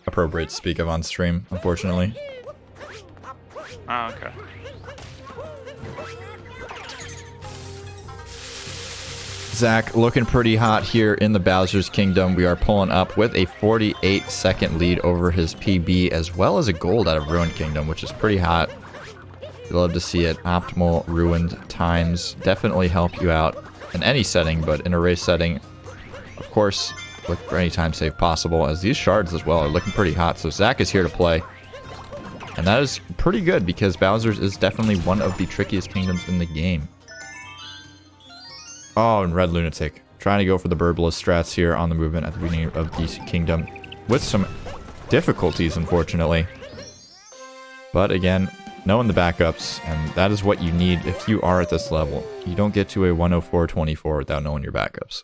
appropriate to speak of on stream, unfortunately. Oh, okay. Zach, looking pretty hot here in the Bowser's Kingdom. We are pulling up with a 48-second lead over his PB, as well as a gold out of Ruined Kingdom, which is pretty hot. We love to see it. Optimal ruined times definitely help you out in any setting, but in a race setting, of course, look for any time save possible, as these shards as well are looking pretty hot. So Zach is here to play. And that is pretty good, because Bowser's is definitely one of the trickiest kingdoms in the game. Oh, and Red Lunatic. Trying to go for the Burbless strats here on the movement at the beginning of the kingdom. With some difficulties, unfortunately. But again, knowing the backups, and that is what you need if you are at this level. You don't get to a 104.24 without knowing your backups.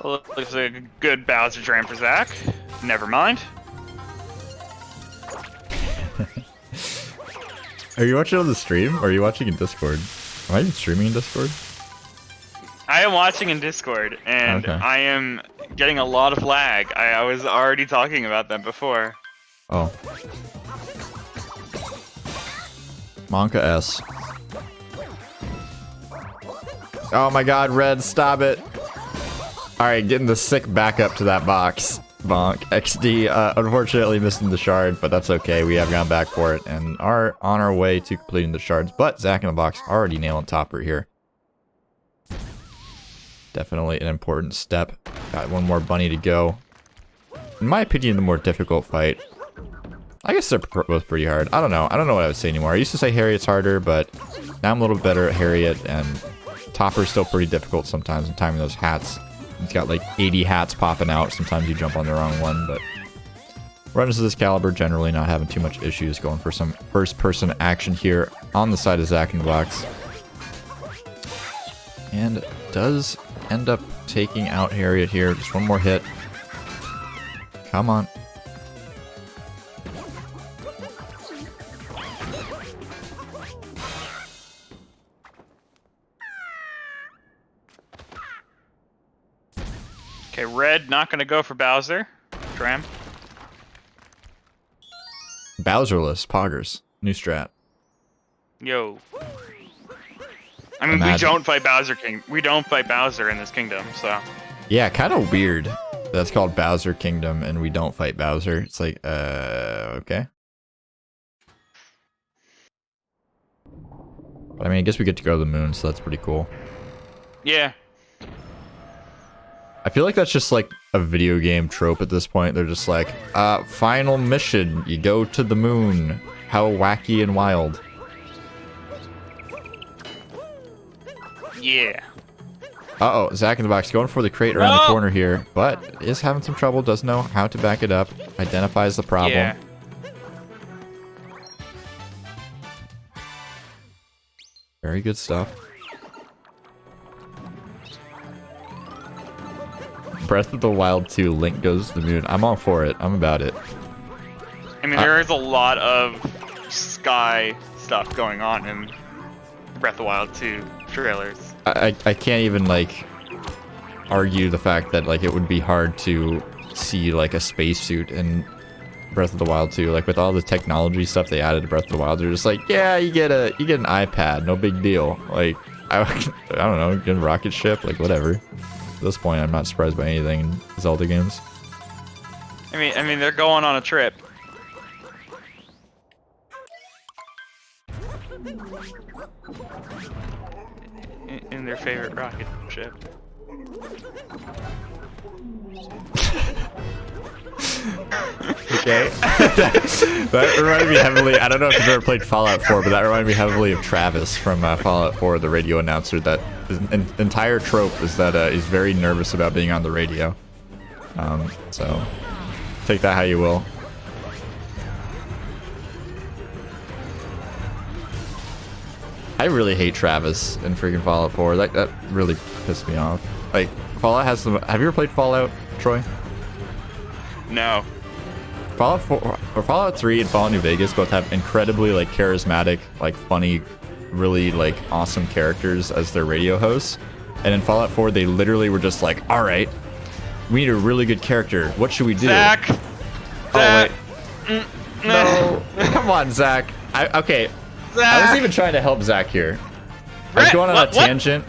Well, looks like a good Bowser drain for Zach. Never mind. Are you watching on the stream, or are you watching in Discord? Am I even streaming in Discord? I am watching in Discord, and Okay. I am getting a lot of lag. I was already talking about that before. Oh. Monka S. Oh my god, Red, stop it. Alright, getting the sick backup to that box. Bonk. XD, unfortunately missing the shard, but that's okay. We have gone back for it and are on our way to completing the shards. But ZackInTheBoxx already nailing topper here. Definitely an important step. Got one more bunny to go. In my opinion, the more difficult fight. I guess they're both pretty hard. I don't know. I don't know what I would say anymore. I used to say Harriet's harder, but now I'm a little better at Harriet, and Topper's still pretty difficult sometimes in timing those hats. He's got like 80 hats popping out. Sometimes you jump on the wrong one, but runners of this caliber generally not having too much issues, going for some first-person action here on the side of ZackInTheBoxx. And does end up taking out Harriet here. Just one more hit. Come on. Okay, Red not gonna go for Bowser. Dram. Bowserless poggers. New strat. Yo. I mean, Imagine. we don't fight Bowser King. We don't fight Bowser in this kingdom, so. Yeah, kind of weird. That's called Bowser Kingdom, and we don't fight Bowser. It's like, okay. But I mean, I guess we get to go to the moon, so that's pretty cool. Yeah. I feel like that's just like a video game trope at this point. They're just like, final mission, you go to the moon. How wacky and wild. Yeah. Uh-oh, ZackInTheBoxx going for the crate around the corner here, but is having some trouble, doesn't know how to back it up, identifies the problem. Yeah. Very good stuff. Breath of the Wild 2, Link goes to the moon. I'm all for it. I'm about it. I mean, there is a lot of sky stuff going on in Breath of the Wild 2 trailers. I can't even, like, argue the fact that, like, it would be hard to see, like, a spacesuit in Breath of the Wild 2. Like, with all the technology stuff they added to Breath of the Wild, they're just like, yeah, you get an iPad, no big deal. Like, I don't know, get a rocket ship, like, whatever. At this point, I'm not surprised by anything in Zelda games. I mean, they're going on a trip. In their favorite rocket ship. Okay. that reminded me heavily, I don't know if you've ever played Fallout 4, but that reminded me heavily of Travis from Fallout 4, the radio announcer. That his entire trope is that he's very nervous about being on the radio. So, take that how you will. I really hate Travis in freaking Fallout 4. That really pissed me off. Like, Fallout has some... Have you ever played Fallout, Troy? No. Fallout 4, or Fallout 3 and Fallout New Vegas both have incredibly, like, charismatic, like, funny, really, like, awesome characters as their radio hosts. And in Fallout 4, they literally were just like, all right, we need a really good character. What should we do? Zach! Oh, wait. No. Come on, Zach. Okay. Zach. I wasn't even trying to help Zach here. I was going on a tangent.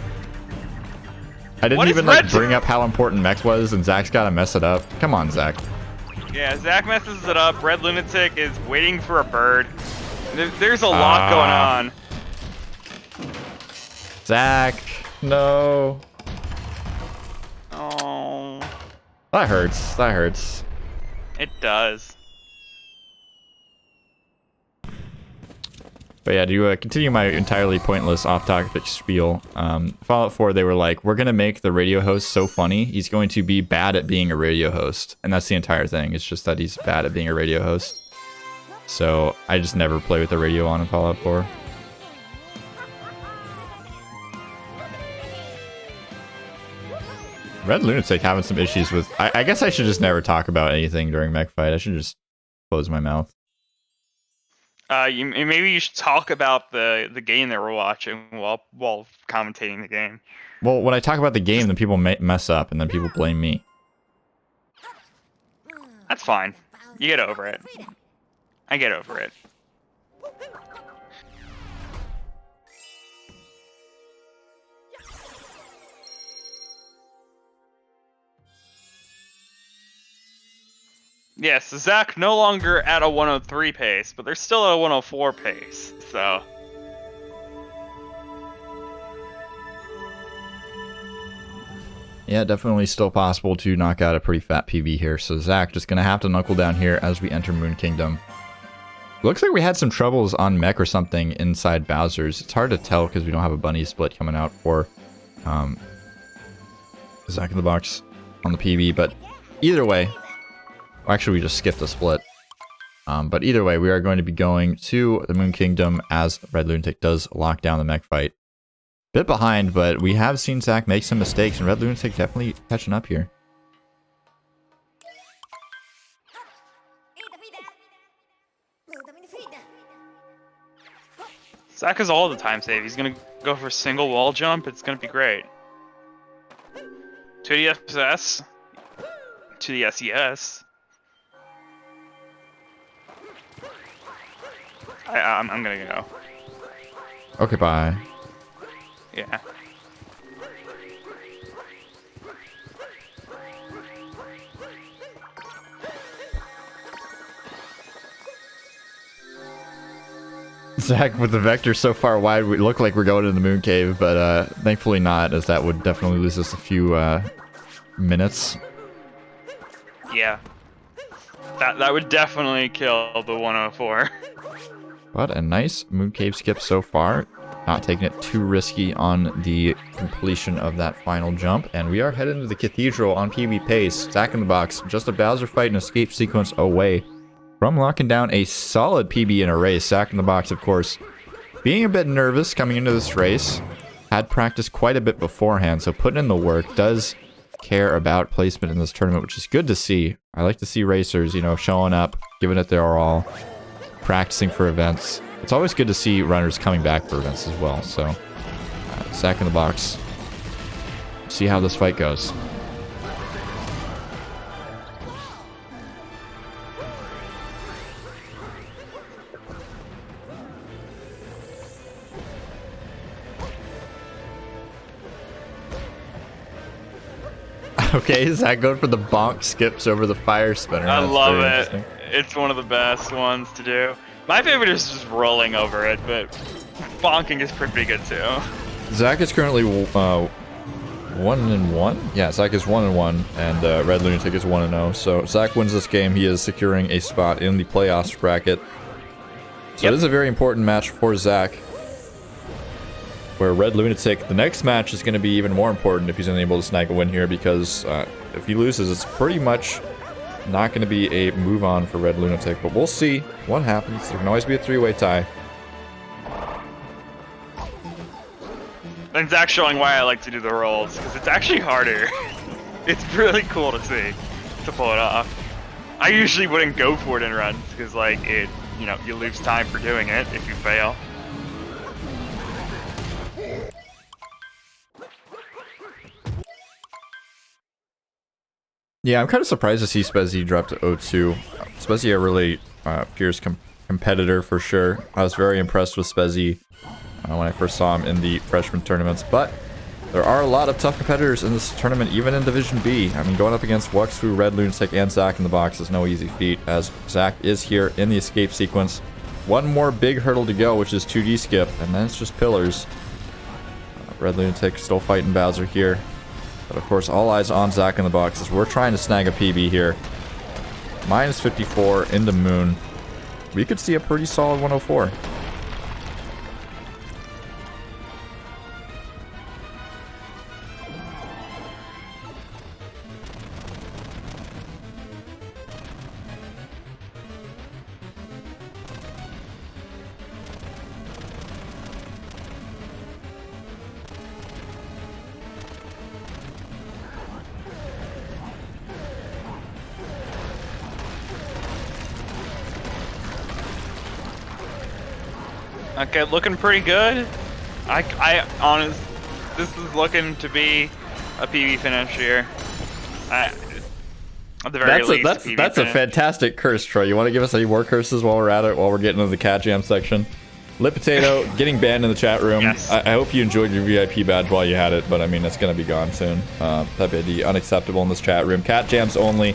I didn't even, like, bring up how important Mech was, and Zach's gotta mess it up. Come on, Zach. Yeah, Zach messes it up. Red Lunatic is waiting for a bird. There's a lot going on. Zach, no. Oh. That hurts. That hurts. It does. But yeah, to continue my entirely pointless off-topic spiel, Fallout 4, they were like, we're going to make the radio host so funny, he's going to be bad at being a radio host. And that's the entire thing. It's just that he's bad at being a radio host. So I just never play with the radio on in Fallout 4. Red Lunatic having some issues with... I guess I should just never talk about anything during Mech Fight. I should just close my mouth. Maybe you should talk about the game that we're watching while commentating the game. Well, when I talk about the game, then people mess up, and then people blame me. That's fine. You get over it. I get over it. Yes, Zach no longer at a 103 pace, but they're still at a 104 pace, so... Yeah, definitely still possible to knock out a pretty fat PB here, so Zach just gonna have to knuckle down here as we enter Moon Kingdom. Looks like we had some troubles on Mech or something inside Bowser's. It's hard to tell because we don't have a bunny split coming out for ZackInTheBoxx on the PB, but either way... Actually, we just skipped a split. But either way, we are going to be going to the Moon Kingdom as Red Lunatic does lock down the Mech Fight. Bit behind, but we have seen Zack make some mistakes, and Red Lunatic definitely catching up here. Zack is all the time save. He's gonna go for a single wall jump. It's gonna be great. To the SS. To the SES. I'm gonna go. Okay, bye. Yeah. Zach, with the vector so far wide, we look like we're going to the moon cave, but thankfully not, as that would definitely lose us a few minutes. Yeah. That would definitely kill the 104. But a nice moon cave skip so far. Not taking it too risky on the completion of that final jump. And we are heading to the cathedral on PB pace. ZackInTheBoxx, just a Bowser fight and escape sequence away from locking down a solid PB in a race. ZackInTheBoxx, of course, being a bit nervous coming into this race. Had practiced quite a bit beforehand, so putting in the work. Does care about placement in this tournament, which is good to see. I like to see racers, you know, showing up, giving it their all, practicing for events. It's always good to see runners coming back for events as well. So, ZackInTheBoxx. See how this fight goes. Okay, Zach going for the bonk skips over the fire spinner. I love it. It's one of the best ones to do. My favorite is just rolling over it, but bonking is pretty good too. Zach is currently 1-1. Yeah, Zach is 1-1, and Red Lunatic is 1-0. So Zach wins this game. He is securing a spot in the playoffs bracket. So It is a very important match for Zach. Where Red Lunatic, the next match is going to be even more important if he's unable to snag a win here, because if he loses, it's pretty much not going to be a move on for Red Lunatic. But we'll see what happens. There can always be a three-way tie. And Zach's showing why I like to do the rolls, because it's actually harder. It's really cool to see, to pull it off. I usually wouldn't go for it in runs, because like you lose time for doing it if you fail. Yeah, I'm kind of surprised to see Spezzy drop to 0-2. Spezzy a really fierce competitor for sure. I was very impressed with Spezzy when I first saw him in the freshman tournaments, but there are a lot of tough competitors in this tournament, even in Division B. I mean, going up against Wuxfu, Red Lunatic, and ZackInTheBoxx is no easy feat, as Zach is here in the escape sequence. One more big hurdle to go, which is 2D skip, and then it's just pillars. Red Lunatic still fighting Bowser here. But of course, all eyes on ZackInTheBoxx as we're trying to snag a PB here. Minus 54 into Moon. We could see a pretty solid 104. Okay, looking pretty good. This is looking to be a PB finish here. At the very least, that's a fantastic curse, Troy. You want to give us any more curses while we're at it, while we're getting into the cat jam section? Lit Potato getting banned in the chat room. Yes. I hope you enjoyed your VIP badge while you had it, but I mean, it's going to be gone soon. That'd be unacceptable in this chat room. Cat jams only.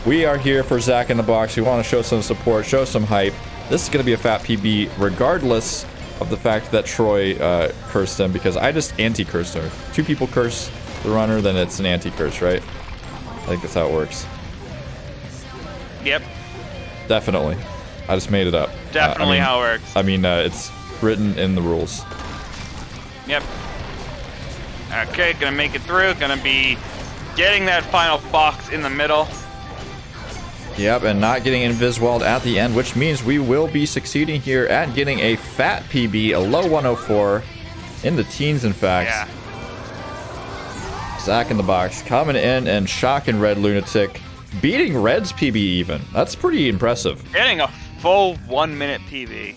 We are here for ZackInTheBoxx. We want to show some support, show some hype. This is going to be a fat PB, regardless of the fact that Troy cursed him, because I just anti-cursed him. If two people curse the runner, then it's an anti-curse, right? I think that's how it works. Yep. Definitely. I just made it up. Definitely how it works. I mean, it's written in the rules. Yep. Okay, gonna make it through. Gonna be getting that final box in the middle. Yep, and not getting Inviswalled at the end, which means we will be succeeding here at getting a fat PB, a low 104, in the teens, in fact. Yeah. ZackInTheBoxx coming in and shocking Red Lunatic, beating Red's PB even. That's pretty impressive. Getting a full 1 minute PB.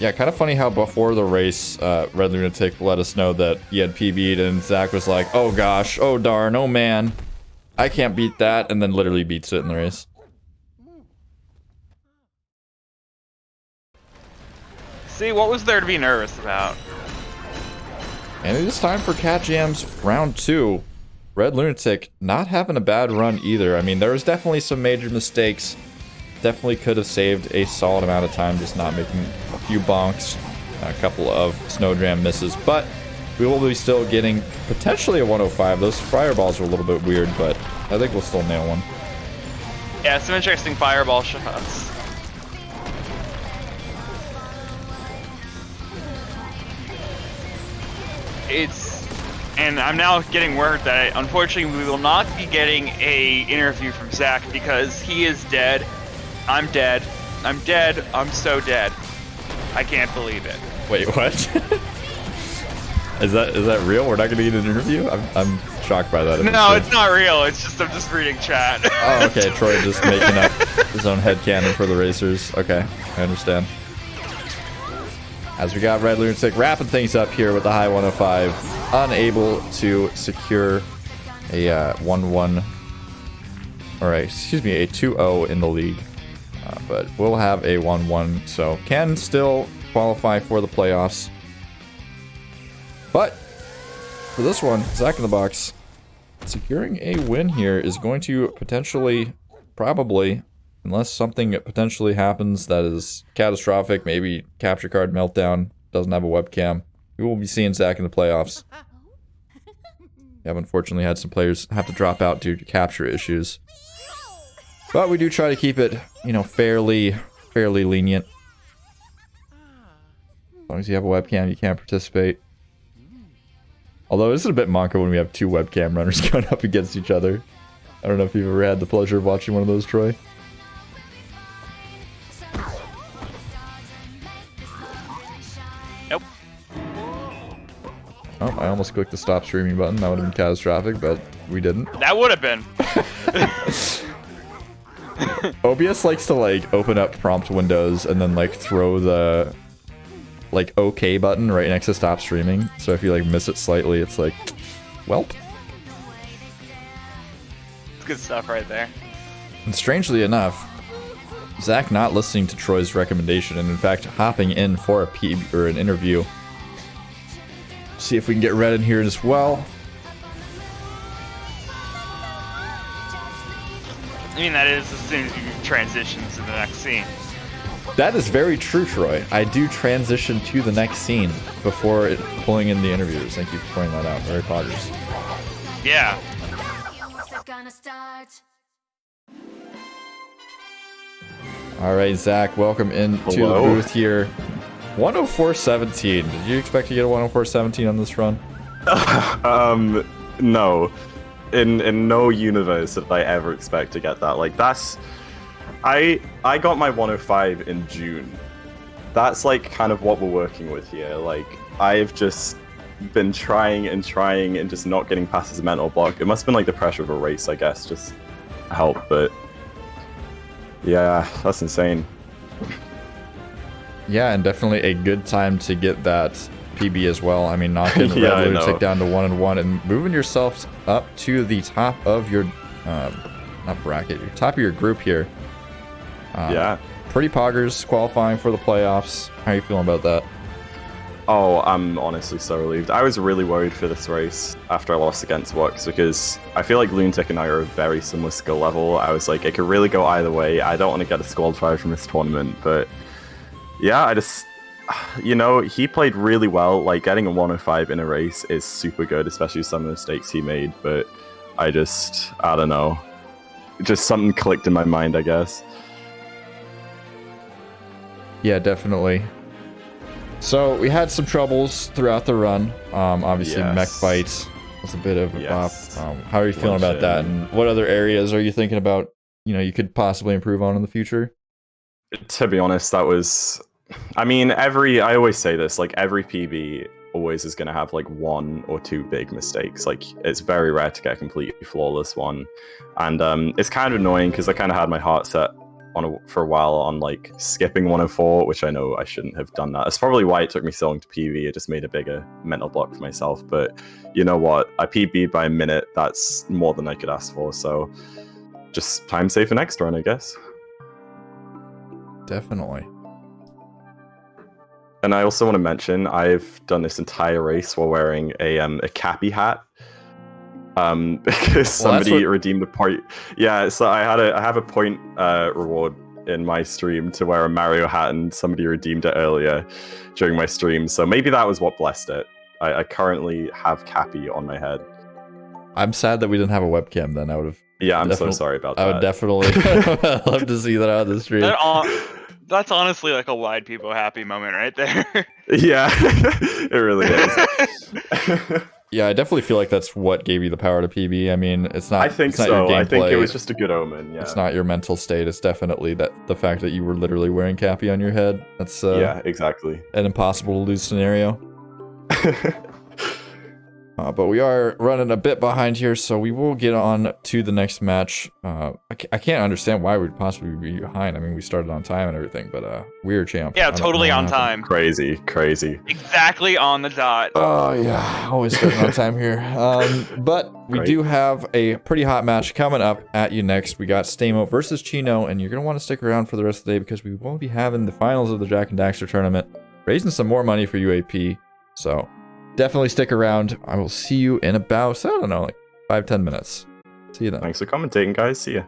Yeah, kind of funny how before the race, Red Lunatic let us know that he had PB'd, and Zach was like, oh gosh, oh darn, oh man. I can't beat that, and then literally beats it in the race. See, what was there to be nervous about? And it is time for Cat Jams round 2. Red Lunatic not having a bad run either. I mean, there was definitely some major mistakes. Definitely could have saved a solid amount of time just not making a few bonks, a couple of Snowdram misses, but we will be still getting potentially a 105. Those fireballs were a little bit weird, but I think we'll still nail one. Yeah, some interesting fireball shots. And I'm now getting word that unfortunately we will not be getting a interview from Zach because he is dead. I'm dead. I'm dead. I'm so dead. I can't believe it. Wait, what? Is that real? We're not gonna get an interview? I'm shocked by that. No, it's not real. It's just I'm just reading chat. Oh, okay. Troy just making up his own headcanon for the racers. Okay, I understand. As we got Red Lunatic wrapping things up here with the high 105, unable to secure a 1-1, or excuse me, a 2-0 in the league. But we'll have a 1-1, so can still qualify for the playoffs. But for this one, ZackInTheBoxx securing a win here is going to potentially, probably, unless something potentially happens that is catastrophic, maybe capture card meltdown, doesn't have a webcam, we will be seeing Zach in the playoffs. We have unfortunately had some players have to drop out due to capture issues. But we do try to keep it, you know, fairly lenient. As long as you have a webcam, you can't participate. Although it's a bit monka when we have two webcam runners going up against each other. I don't know if you've ever had the pleasure of watching one of those, Troy. Nope. Oh, I almost clicked the stop streaming button. That would have been catastrophic, but we didn't. That would have been. OBS likes to like open up prompt windows and then like throw the like OK button right next to stop streaming. So if you like miss it slightly, it's like, welp. It's good stuff right there. And strangely enough, Zach not listening to Troy's recommendation and in fact hopping in for a PB or an interview. See if we can get Red in here as well. I mean, that is as soon as you transition to the next scene. That is very true, Troy. I do transition to the next scene before pulling in the interviewers. Thank you for pointing that out. Very Poggers. Yeah. All right, Zach, welcome into the booth here. 104.17. Did you expect to get a 104.17 on this run? No. In no universe did I ever expect to get that. Like, that's... I got my 105 in June. That's, like, kind of what we're working with here. Like, I've just been trying and just not getting past this mental block. It must have been, like, the pressure of a race, I guess, just helped, but... Yeah, that's insane. Yeah, and definitely a good time to get that PB as well. I mean, knocking Red Lunatic down to 1-1 and moving yourself up to the top of your, not bracket, your top of your group here. Yeah. Pretty Poggers qualifying for the playoffs. How are you feeling about that? Oh, I'm honestly so relieved. I was really worried for this race after I lost against Wux because I feel like Lunatic and I are a very similar skill level. I was like, it could really go either way. I don't want to get a squad 5 from this tournament, but yeah, I just, you know, he played really well. Like, getting a 105 in a race is super good, especially some of the mistakes he made, but I don't know. Just something clicked in my mind, I guess. Yeah, definitely. So we had some troubles throughout the run. Obviously, mech fight was a bit of a bop. How are you feeling about that? And what other areas are you thinking about? You know, you could possibly improve on in the future. To be honest, that was. I mean, I always say this. Like, every PB always is going to have like 1 or 2 big mistakes. Like, it's very rare to get a completely flawless one, and it's kind of annoying because I kind of had my heart set for a while on like skipping 104, which I know I shouldn't have done that. That's probably why it took me so long to PB. It just made a bigger mental block for myself. But you know what? I PB'd by a minute. That's more than I could ask for. So just time save for next run, I guess. Definitely. And I also want to mention I've done this entire race while wearing a Cappy hat. Because somebody redeemed a point. Yeah, so I have a point reward in my stream to wear a Mario hat, and somebody redeemed it earlier during my stream. So maybe that was what blessed it. I currently have Cappy on my head. I'm sad that we didn't have a webcam then. I would have. Yeah, I'm so sorry about that. I would definitely love to see that on the stream. That's honestly like a wide people happy moment right there. Yeah, it really is. Yeah, I definitely feel like that's what gave you the power to PB. I mean, it's not. I think it's not so. Your I think gameplay. it was just a good omen. Yeah. It's not your mental state. It's definitely the fact that you were literally wearing Cappy on your head. That's yeah, exactly. An impossible to lose scenario. But we are running a bit behind here, so we will get on to the next match. I can't understand why we'd possibly be behind. I mean, we started on time and everything, but we're champ. Yeah, totally on time. Crazy. Exactly on the dot. Oh yeah, always starting on time here. But we do have a pretty hot match coming up at you next. We got SMO versus Chino, and you're gonna want to stick around for the rest of the day because we will be having the finals of the Jack and Daxter tournament, raising some more money for UAP. So definitely stick around. I will see you in about, I don't know, like 5-10 minutes. See you then. Thanks for commentating, guys. See ya.